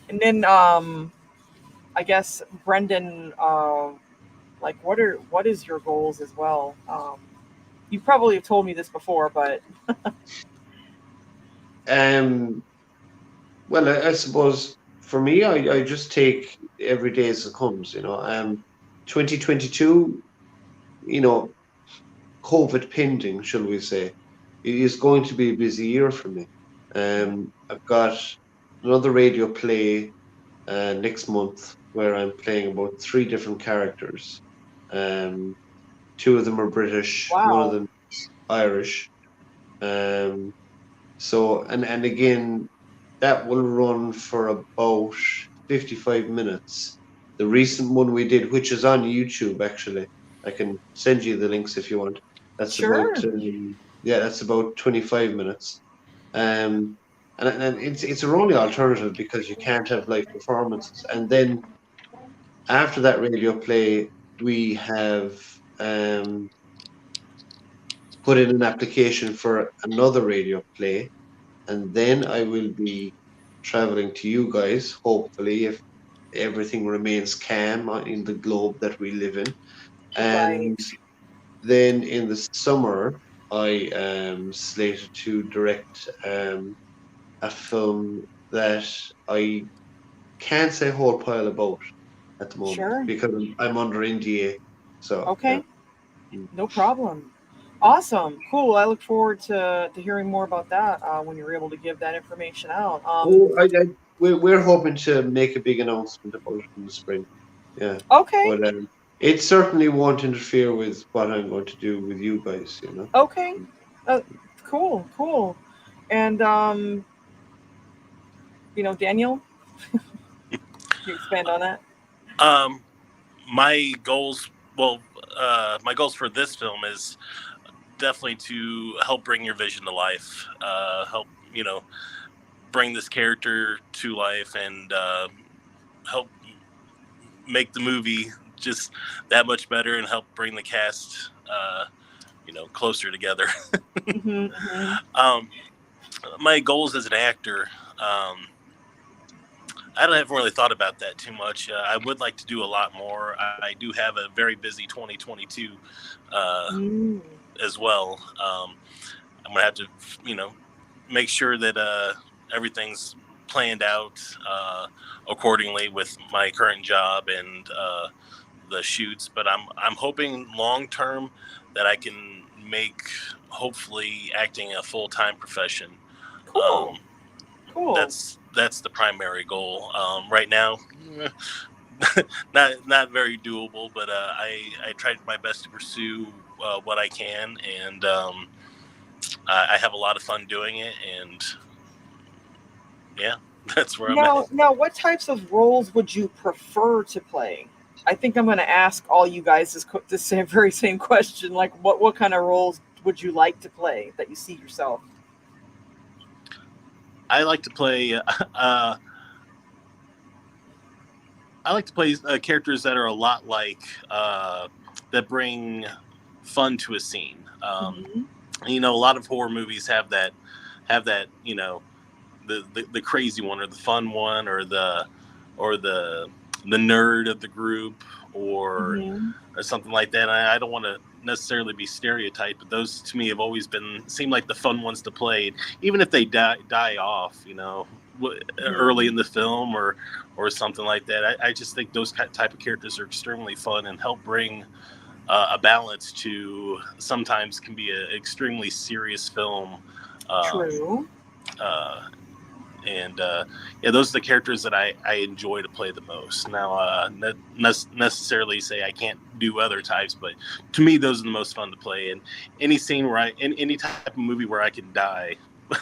and then I guess Brendan, like what is your goals as well? You probably have told me this before, but well, I suppose for me, I just take every day as it comes. 2022, COVID pending, shall we say, it is going to be a busy year for me. I've got another radio play next month where I'm playing about 3 different characters. 2 of them are British, one of wow. them is Irish. So, and again, that will run for about 55 minutes. The recent one we did, which is on YouTube, actually, I can send you the links if you want. That's Sure. about, that's about 25 minutes. And it's our only alternative because you can't have live performances. And then after that radio play, we have put in an application for another radio play, and then I will be traveling to you guys, hopefully, if everything remains calm in the globe that we live in. And Right. then in the summer, I am slated to direct a film that I can't say a whole pile about at the moment Sure. because I'm under NDA. So Okay. yeah. No problem. Awesome. Cool. I look forward to hearing more about that when you're able to give that information out. We're hoping to make a big announcement about it in the spring. Yeah. Okay. But it certainly won't interfere with what I'm going to do with you guys, Okay. Cool. Cool. And Daniel, can you expand on that? My goals, my goals for this film is definitely to help bring your vision to life, help bring this character to life, and help make the movie just that much better, and help bring the cast closer together. My goals as an actor, I haven't really thought about that too much. I would like to do a lot more. I do have a very busy 2022 as well. I'm going to have to, make sure that everything's planned out accordingly with my current job and the shoots. But I'm hoping long term that I can make, hopefully, acting a full-time profession. Cool. Cool. That's the primary goal. Right now, not very doable, but I tried my best to pursue what I can, and I have a lot of fun doing it, and yeah, that's where I'm at. Now, what types of roles would you prefer to play? I think I'm going to ask all you guys this very same question. Like, what kind of roles would you like to play that you see yourself? I like to play. Characters that are a lot like that bring fun to a scene. A lot of horror movies have that. The crazy one, or the fun one, or the nerd of the group, or something like that. I don't want to necessarily be stereotyped, but those to me have always seem like the fun ones to play, even if they die off, early in the film or something like that. I just think those type of characters are extremely fun and help bring a balance to sometimes can be an extremely serious film. True. And those are the characters that I enjoy to play the most. Now, not necessarily say I can't do other types, but to me, those are the most fun to play. And any scene in any type of movie where I can die,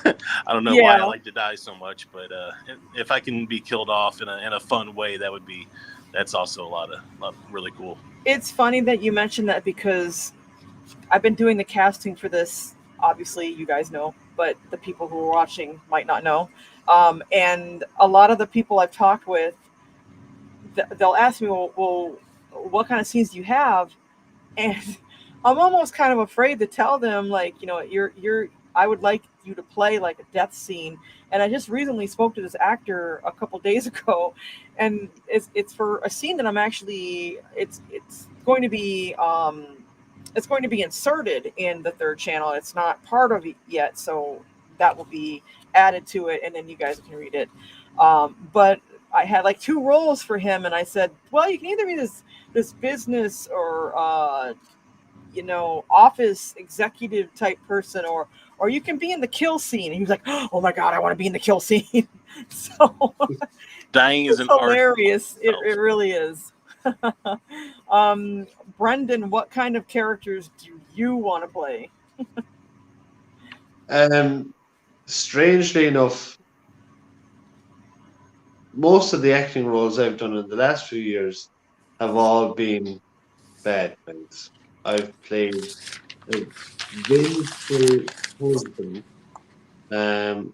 I don't know why I like to die so much, but if I can be killed off in a fun way, that's also a lot really cool. It's funny that you mentioned that, because I've been doing the casting for this. Obviously, you guys know, but the people who are watching might not know. And a lot of the people I've talked with, they'll ask me, well, what kind of scenes do you have? And I'm almost kind of afraid to tell them, like, you're I would like you to play like a death scene. And I just recently spoke to this actor a couple days ago, and it's for a scene that I'm actually it's going to be it's going to be inserted in the third channel. It's not part of it yet, so that will be added to it, and then you guys can read it. But I had like 2 roles for him, and I said, well, you can either be this business or office executive type person, or you can be in the kill scene. And he was like, oh my god, I want to be in the kill scene. So dying is an hilarious. It really is. Brendan, what kind of characters do you want to play? Strangely enough, most of the acting roles I've done in the last few years have all been bad things. I've played a vengeful husband. I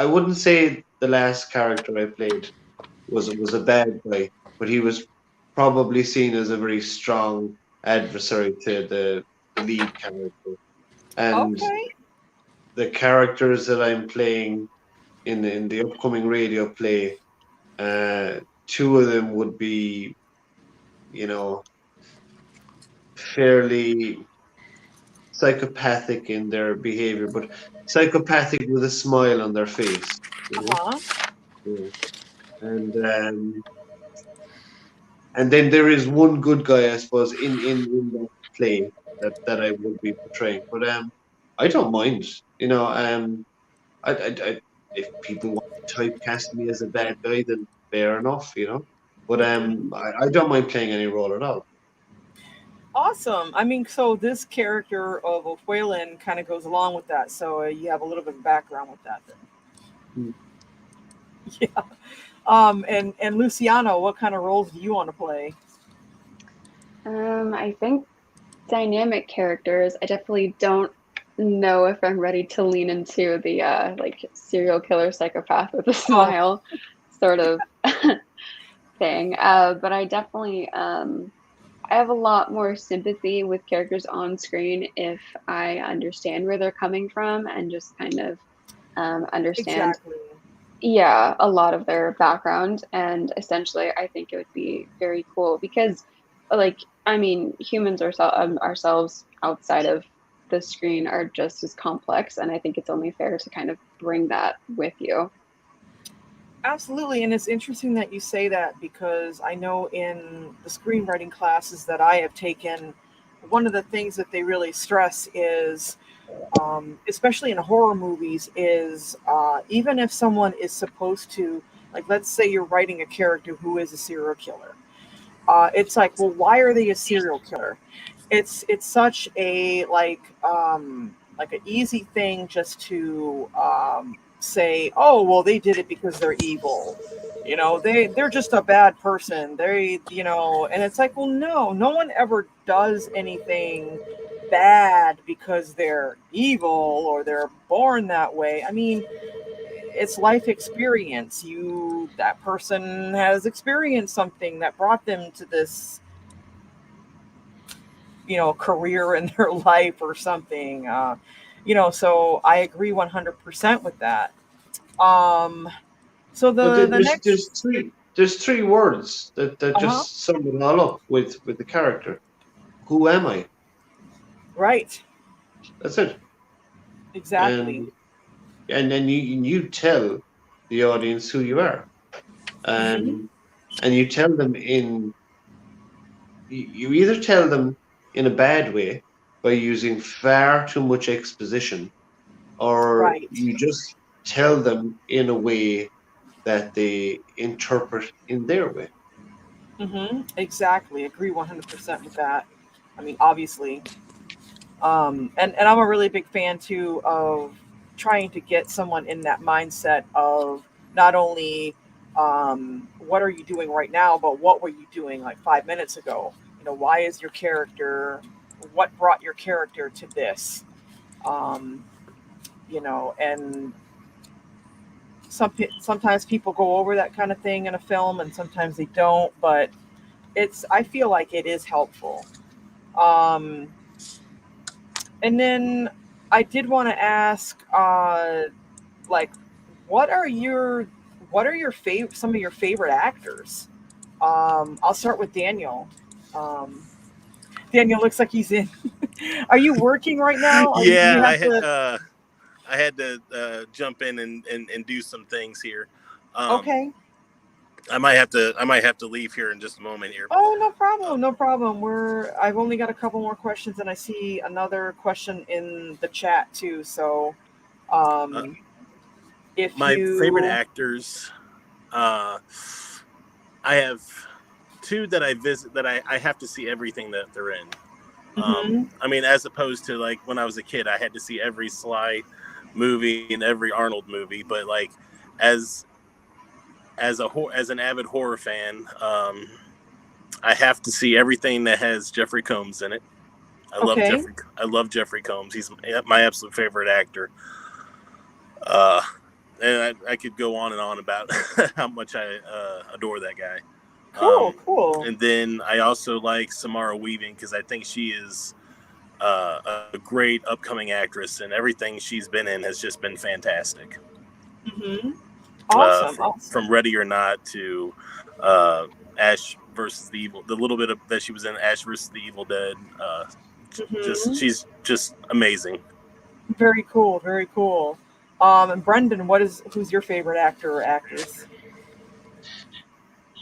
wouldn't say the last character I played was a bad guy, but he was probably seen as a very strong adversary to the lead character. And the characters that I'm playing in the upcoming radio play, 2 of them would be, fairly psychopathic in their behavior, but psychopathic with a smile on their face. Yeah. And then there is one good guy, I suppose, in that play that I would be portraying. But I don't mind, I if people want to typecast me as a bad guy, then fair enough, But I don't mind playing any role at all. Awesome. I mean, so this character of O'Whalen kind of goes along with that. So you have a little bit of background with that then. Yeah. And Luciano, what kind of roles do you want to play? I think dynamic characters. I definitely don't know if I'm ready to lean into the like serial killer psychopath with a smile sort of thing. But I definitely I have a lot more sympathy with characters on screen if I understand where they're coming from and just kind of understand a lot of their background. And essentially I think it would be very cool because humans ourselves outside of the screen are just as complex, and I think it's only fair to kind of bring that with you. Absolutely. And it's interesting that you say that, because I know in the screenwriting classes that I have taken, one of the things that they really stress is, especially in horror movies, is even if someone is supposed to, like, let's say you're writing a character who is a serial killer. It's like, well, why are they a serial killer? It's such a like an easy thing just to say, oh, well, they did it because they're evil. They're just a bad person. And it's like, well, no one ever does anything bad because they're evil or they're born that way. I mean, it's life experience. That person has experienced something that brought them to this, career in their life or something. So I agree 100% with that. So there's 3 words that just sum it all up with the character. Who am I? Right. That's it. Exactly. And then you tell the audience who you are, and you tell them you either tell them in a bad way by using far too much exposition, or you just tell them in a way that they interpret in their way. Exactly. Agree 100% with that. I mean, obviously. And I'm a really big fan too of trying to get someone in that mindset of not only what are you doing right now, but what were you doing like 5 minutes ago? Why is your character, what brought your character to this? And sometimes people go over that kind of thing in a film and sometimes they don't, but I feel like it is helpful. And then I did want to ask, like, what are your some of your favorite actors? I'll start with Daniel. Um, Daniel looks like he's in. Are you working right now? Do you Yeah, have to? I had to jump in and do some things here. Okay. I might have to leave here in just a moment here. Oh, no problem, no problem. I've only got a couple more questions, and I see another question in the chat too. So, if my you favorite actors, I have two that I visit that I have to see everything that they're in. I mean, as opposed to like when I was a kid, I had to see every Sly movie and every Arnold movie. But like as an avid horror fan, I have to see everything that has Jeffrey Combs in it. I love Jeffrey Combs. He's my absolute favorite actor. And I could go on and on about how much I adore that guy. Cool. And then I also like Samara Weaving because I think she is a great upcoming actress, and everything she's been in has just been fantastic. Awesome. From Ready or Not to Ash versus the Evil, the little bit that she was in Ash versus the Evil Dead. She's just amazing. Very cool. Very cool. And Brendan, who's your favorite actor or actress?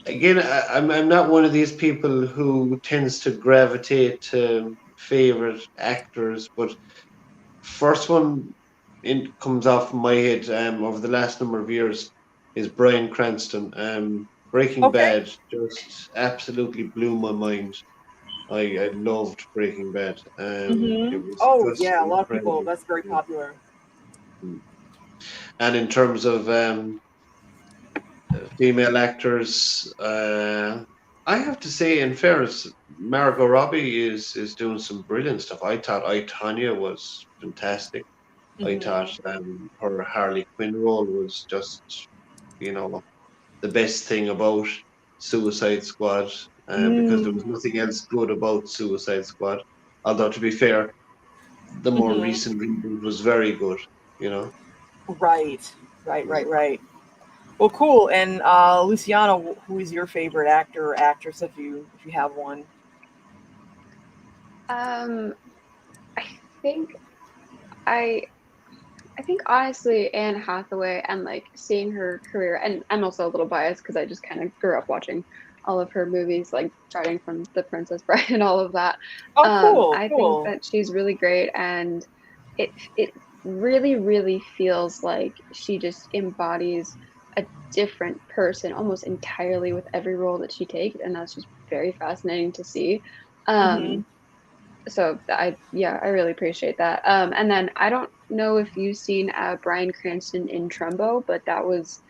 Again, I'm not one of these people who tends to gravitate to favorite actors, but first one comes off my head over the last number of years is Bryan Cranston. Breaking Bad just absolutely blew my mind. I loved Breaking Bad. It was a lot of people. That's very popular. And in terms of female actors, I have to say, in fairness, Margot Robbie is doing some brilliant stuff. I thought I, Tonya was fantastic. I thought her Harley Quinn role was just, the best thing about Suicide Squad, because there was nothing else good about Suicide Squad. Although, to be fair, the more recent reboot was very good, Right. Well, cool. And Luciano, who is your favorite actor or actress, if you have one? I think honestly Anne Hathaway, and like seeing her career, and I'm also a little biased because I just kind of grew up watching all of her movies, like starting from The Princess Bride and all of that. Cool. I think that she's really great, and it really, really feels like she just embodies a different person almost entirely with every role that she takes, and that's just very fascinating to see. So I really appreciate that. And then I don't know if you've seen Bryan Cranston in Trumbo, but that was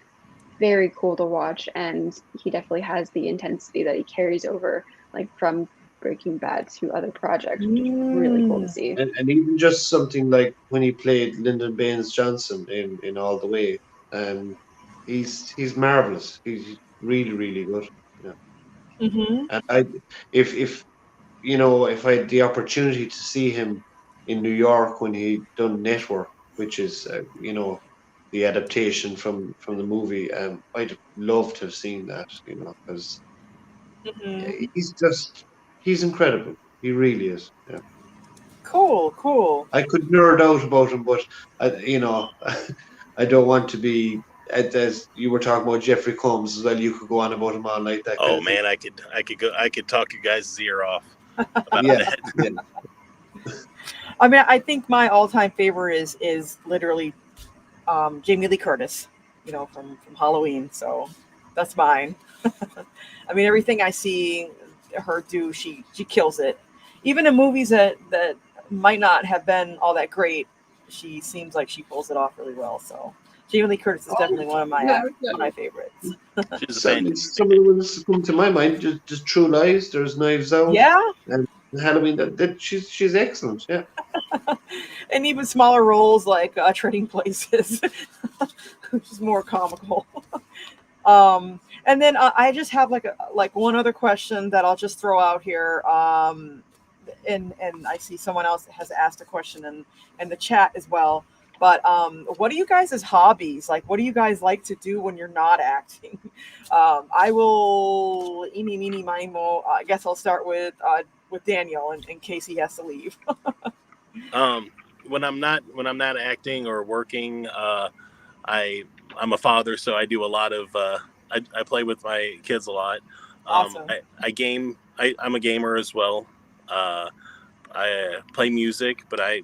very cool to watch, and he definitely has the intensity that he carries over, like from Breaking Bad to other projects, which is really cool to see. And even just something like when he played Lyndon Baines Johnson in All the Way, he's marvelous. He's really, really good. And if I had the opportunity to see him in New York when he done Network, which is the adaptation from the movie, I'd love to have seen that, because he's incredible. He really is. Yeah. Cool. I could nerd out about him, but I don't want to be. As you were talking about Jeffrey Combs as well, you could go on about him all night. Oh man, I could talk you guys' ear off about that. Yeah. I mean, I think my all-time favorite is literally Jamie Lee Curtis, from Halloween. So that's mine. I mean, everything I see her do, she kills it. Even in movies that might not have been all that great, she seems like she pulls it off really well. So Jamie Lee Curtis is definitely one of my favorites. Some of the ones that come to my mind, just True Lies. There's Knives Out. Yeah. And Halloween. That she's excellent. Yeah. And even smaller roles like Trading Places, which is more comical. And then I just have like one other question that I'll just throw out here. and I see someone else has asked a question in the chat as well. But what are you guys' hobbies? Like, what do you guys like to do when you're not acting? I will, eeny, meeny, miny, mo. I guess I'll start with Daniel in case he has to leave. When I'm not acting or working, I'm a father, so I do a lot of I play with my kids a lot. Awesome. I game. I'm a gamer as well. I play music, but I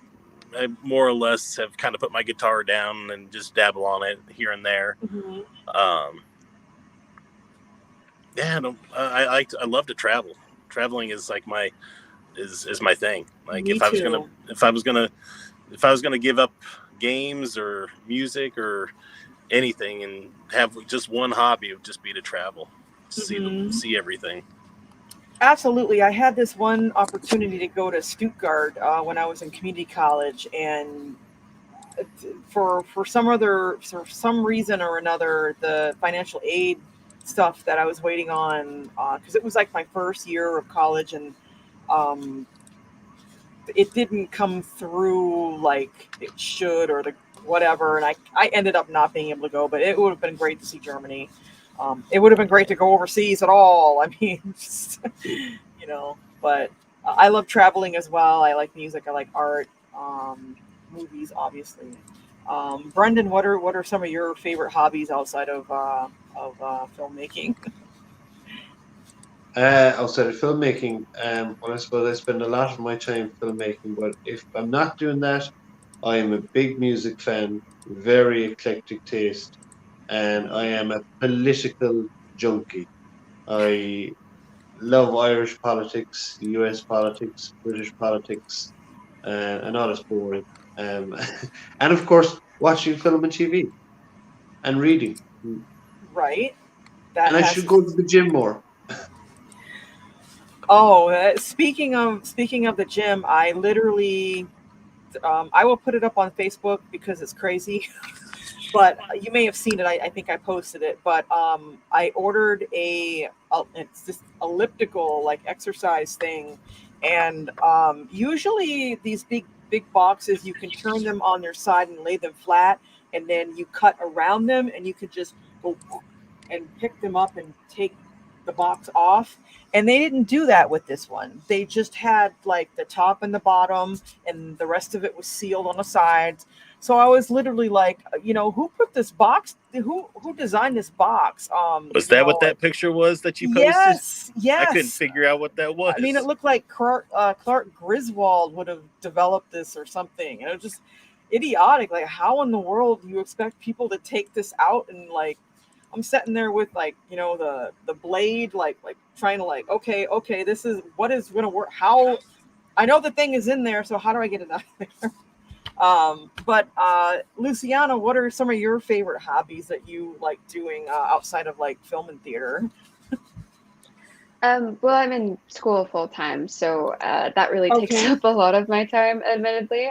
more or less have kind of put my guitar down and just dabble on it here and there. Mm-hmm. I love to travel. Traveling is like my thing. Like Me if I was gonna give up games or music or anything and have just one hobby, it would just be to travel, see everything. Absolutely. I had this one opportunity to go to Stuttgart when I was in community college, and for some reason or another, the financial aid stuff that I was waiting on, because it was like my first year of college, and it didn't come through like it should or the whatever, and I ended up not being able to go. But it would have been great to see Germany. It would have been great to go overseas at all. I mean, just, but I love traveling as well. I like music. I like art, movies, obviously. Brendan, what are some of your favorite hobbies outside of filmmaking? Outside of filmmaking, well, I suppose I spend a lot of my time filmmaking, but if I'm not doing that, I am a big music fan, very eclectic taste, and I am a political junkie. I love Irish politics, US politics, British politics, and all that's boring. And of course, watching film and TV and reading. Right. And I should go to the gym more. Oh, speaking of the gym, I literally, I will put it up on Facebook because it's crazy. But you may have seen it. I think I posted it. But I ordered it's this elliptical like exercise thing, and usually these big boxes, you can turn them on their side and lay them flat, and then you cut around them, and you could just go and pick them up and take the box off. And they didn't do that with this one. They just had like the top and the bottom, and the rest of it was sealed on the sides. So I was literally like, who put this box? Who designed this box? Was that what that picture was that you posted? Yes. I couldn't figure out what that was. I mean, it looked like Clark Griswold would have developed this or something. And it was just idiotic. Like, how in the world do you expect people to take this out? And like, I'm sitting there with like, the blade, like trying to like, okay, this is what is going to work. How I know the thing is in there, so how do I get it out of there? But Luciana, what are some of your favorite hobbies that you like doing outside of like film and theater? Well, I'm in school full time, so that really takes up a lot of my time, admittedly.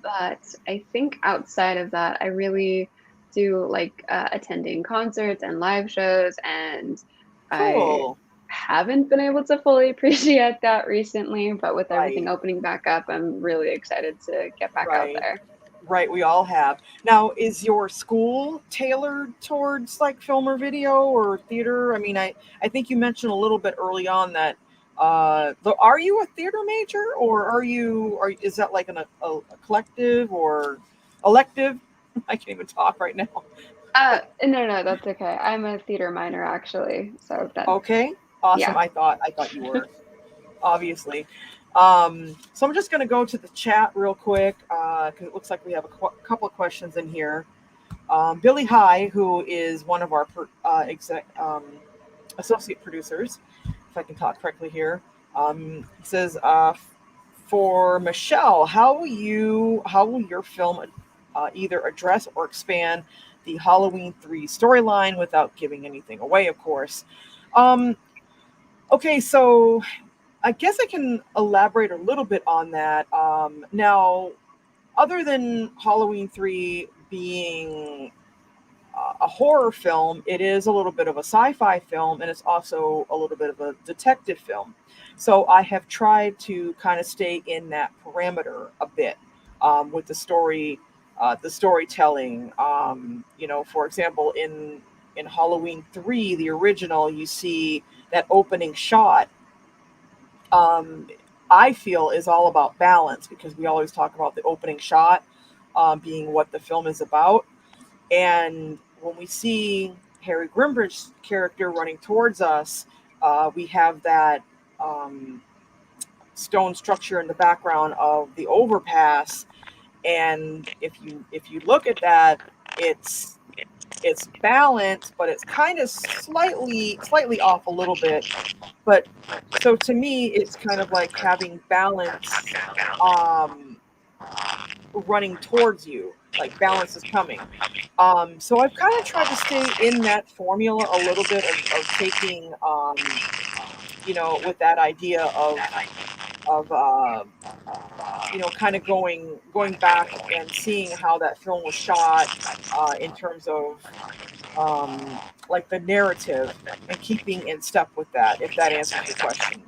But I think outside of that, I really do like attending concerts and live shows, and cool. I haven't been able to fully appreciate that recently, but with everything opening back up, I'm really excited to get back out there. Right, we all have. Now, is your school tailored towards like film or video or theater? I mean, I think you mentioned a little bit early on that are you a theater major, or is that like a collective or elective? I can't even talk right now. No, that's okay. I'm a theater minor actually. So that's okay. Awesome. Yeah. I thought you were, obviously. So I'm just going to go to the chat real quick because it looks like we have a couple of questions in here. Billy High, who is one of our associate producers, if I can talk correctly here, says, for Michelle, how will your film either address or expand the Halloween 3 storyline without giving anything away, of course? Okay, so I guess I can elaborate a little bit on that. Now, other than Halloween 3 being a horror film, it is a little bit of a sci-fi film, and it's also a little bit of a detective film. So I have tried to kind of stay in that parameter a bit with the storytelling. For example, in Halloween 3, the original, you see that opening shot. I feel is all about balance, because we always talk about the opening shot being what the film is about. And when we see Harry Grimbridge's character running towards us, we have that stone structure in the background of the overpass. And if you look at that, it's balanced, but it's kind of slightly off a little bit. But so to me, it's kind of like having balance running towards you, like balance is coming. So I've kind of tried to stay in that formula a little bit of taking, with that idea of kind of going back and seeing how that film was shot in terms of like the narrative, and keeping in step with that, if that answers your question.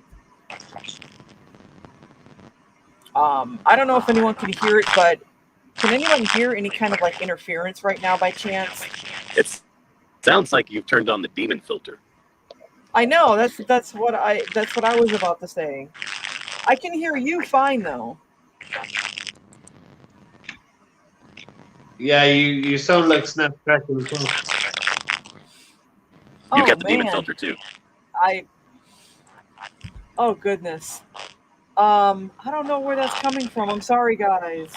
I don't know if anyone can hear it, but can anyone hear any kind of like interference right now by chance? It sounds like you've turned on the demon filter. I know, that's what I was about to say. I can hear you fine though. Yeah, you sound like Snapchat as well. You've got the demon filter too. Oh goodness. I don't know where that's coming from. I'm sorry, guys.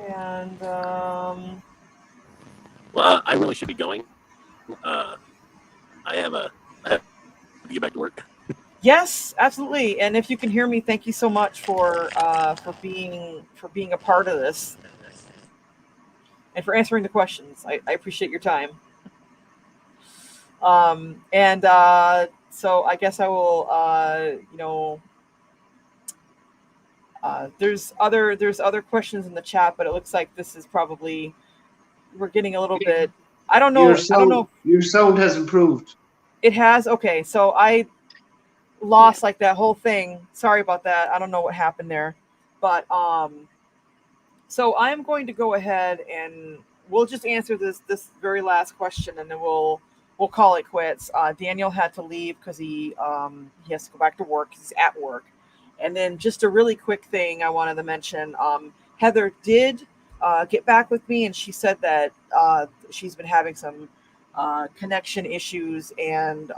And well, I really should be going. I have to get back to work. Yes, absolutely. And if you can hear me, thank you so much for being a part of this, and for answering the questions. I appreciate your time. So I guess I will. There's other questions in the chat, but it looks like this is probably, we're getting a little bit. I don't know. I don't know. Your sound has improved. It has. Okay, so I lost like that whole thing. Sorry about that. I don't know what happened there, but so I'm going to go ahead and we'll just answer this very last question, and then we'll call it quits. Daniel had to leave because he has to go back to work. He's at work. And then just a really quick thing I wanted to mention. Heather did get back with me, and she said that she's been having some connection issues and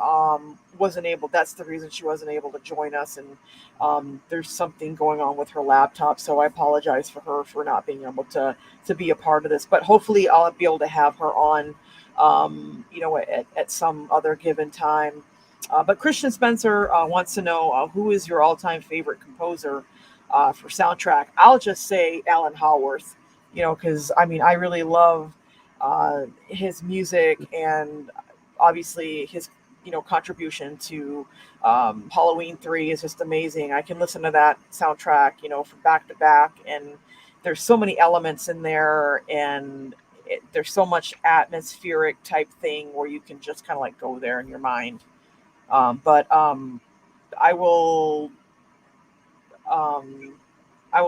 wasn't able. That's the reason she wasn't able to join us. And there's something going on with her laptop, so I apologize for her for not being able to be a part of this. But hopefully, I'll be able to have her on, at some other given time. But Christian Spencer wants to know who is your all-time favorite composer for soundtrack. I'll just say Alan Howarth, because I really love his music, and obviously his contribution to Halloween 3 is just amazing. I can listen to that soundtrack from back to back, and there's so many elements in there, and there's so much atmospheric type thing where you can just kind of like go there in your mind. But I will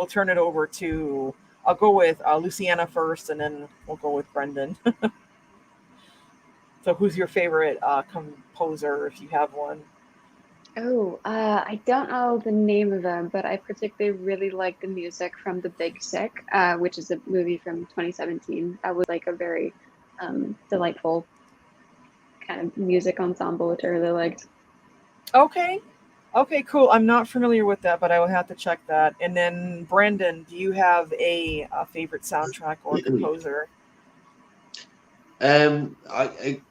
turn it over to. I'll go with Luciana first, and then we'll go with Brendan. So, who's your favorite composer, if you have one? Oh, I don't know the name of them, but I particularly really like the music from The Big Sick, which is a movie from 2017. That was like a very delightful kind of music ensemble, which I really liked. Okay, cool. I'm not familiar with that, but I will have to check that. And then, Brendan, do you have a favorite soundtrack or composer?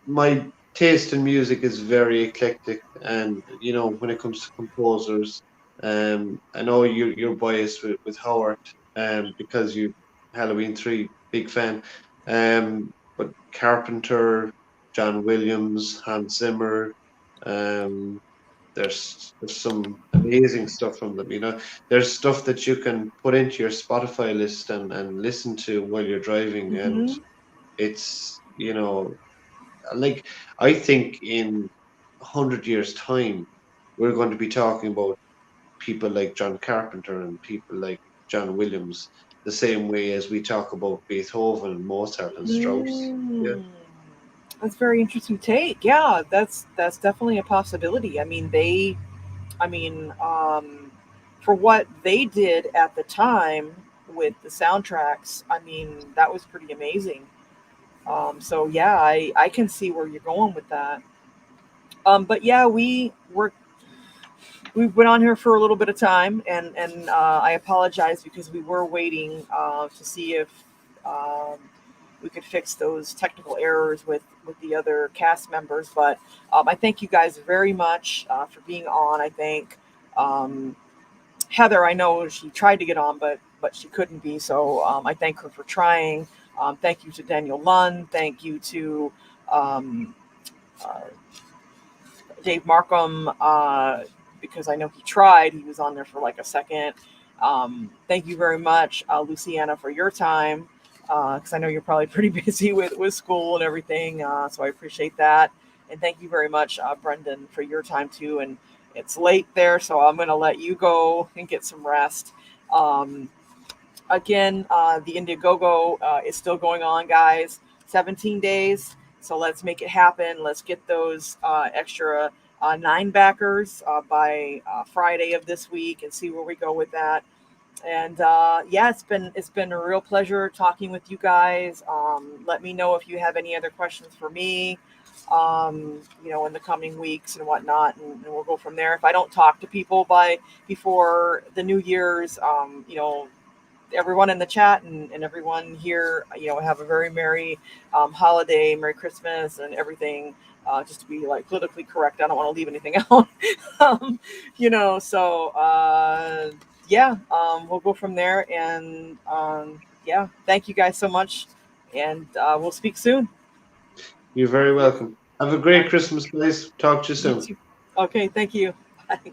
My taste in music is very eclectic, and when it comes to composers, I know you're biased with Howard, because you Halloween 3 big fan, but Carpenter, John Williams, Hans Zimmer, there's some amazing stuff from them. You know, there's stuff that you can put into your Spotify list and listen to while you're driving, and it's, you know, like, I think in 100 years' time, we're going to be talking about people like John Carpenter and people like John Williams, the same way as we talk about Beethoven and Mozart and Strauss. Yeah. That's a very interesting take. Yeah, that's definitely a possibility. I mean, for what they did at the time with the soundtracks, I mean, that was pretty amazing. So yeah, I can see where you're going with that. But yeah, we've been on here for a little bit of time, and I apologize because we were waiting to see if we could fix those technical errors with the other cast members. But I thank you guys very much for being on. I think Heather, I know she tried to get on, but she couldn't be. So I thank her for trying. Thank you to Daniel Lund. Thank you to Dave Markham, because I know he tried. He was on there for like a second. Thank you very much, Luciana, for your time, because I know you're probably pretty busy with school and everything. So I appreciate that. And thank you very much, Brendan, for your time too. And it's late there, so I'm going to let you go and get some rest. Again, the Indiegogo is still going on, guys. 17 days. So let's make it happen. Let's get those extra 9 backers by Friday of this week and see where we go with that. And yeah, it's been a real pleasure talking with you guys. Let me know if you have any other questions for me, you know, in the coming weeks and whatnot, and we'll go from there. If I don't talk to people before the New Year's, you know, everyone in the chat and everyone here, you know, have a very merry holiday, Merry Christmas and everything. Just to be like politically correct, I don't want to leave anything out. You know, so yeah, we'll go from there. And yeah, thank you guys so much, and we'll speak soon. You're very welcome. Have a great Christmas, guys. Talk to you soon. Okay, thank you. Bye.